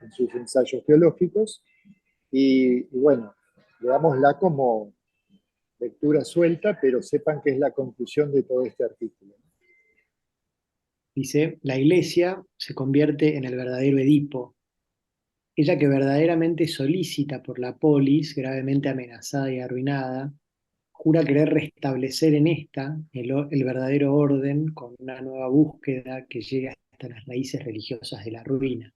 en sus ensayos teológicos, y bueno, leámosla como lectura suelta, pero sepan que es la conclusión de todo este artículo. Dice, la iglesia se convierte en el verdadero Edipo, ella que verdaderamente solícita por la polis, gravemente amenazada y arruinada, jura querer restablecer en esta el verdadero orden con una nueva búsqueda que llegue hasta las raíces religiosas de la ruina.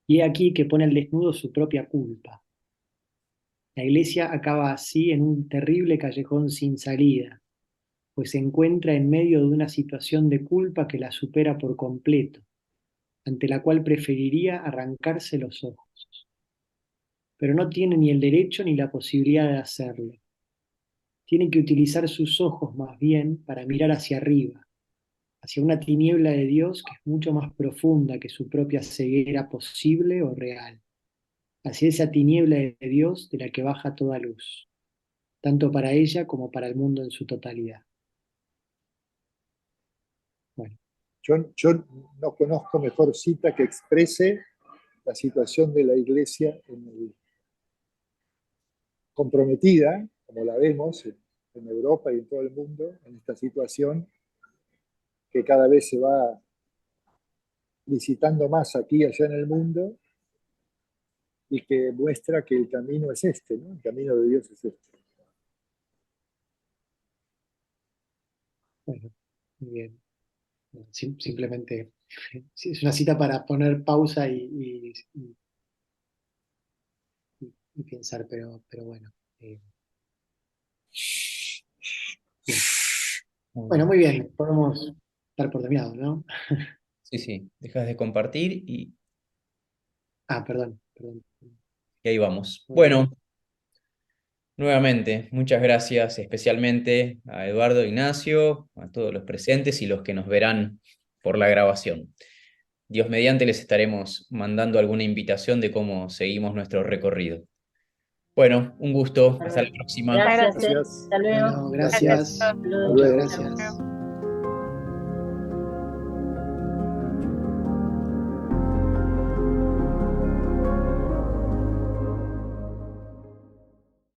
Y he aquí que pone al desnudo su propia culpa. La iglesia acaba así en un terrible callejón sin salida, pues se encuentra en medio de una situación de culpa que la supera por completo, ante la cual preferiría arrancarse los ojos. pero no tiene ni el derecho ni la posibilidad de hacerlo. Tiene que utilizar sus ojos más bien para mirar hacia arriba, hacia una tiniebla de Dios que es mucho más profunda que su propia ceguera posible o real, hacia esa tiniebla de Dios de la que baja toda luz, tanto para ella como para el mundo en su totalidad. Bueno, Yo no conozco mejor cita que exprese la situación de la Iglesia comprometida, como la vemos en Europa y en todo el mundo, en esta situación que cada vez se va visitando más aquí y allá en el mundo, y que muestra que el camino es este, ¿no? El camino de Dios es este. bueno, muy bien. Simplemente es una cita para poner pausa y pensar, pero bueno. Bien. Bueno, muy bien, podemos dar por terminado, ¿no? Sí, sí, dejas de compartir Ah, perdón. y ahí vamos. Bueno, nuevamente, muchas gracias especialmente a Eduardo, Ignacio, a todos los presentes y los que nos verán por la grabación. Dios mediante les estaremos mandando alguna invitación de cómo seguimos nuestro recorrido. Bueno, un gusto. Hasta la próxima. Gracias. Gracias. Hasta luego. Bueno, Gracias gracias. a todos. Hasta Muchas luego. gracias.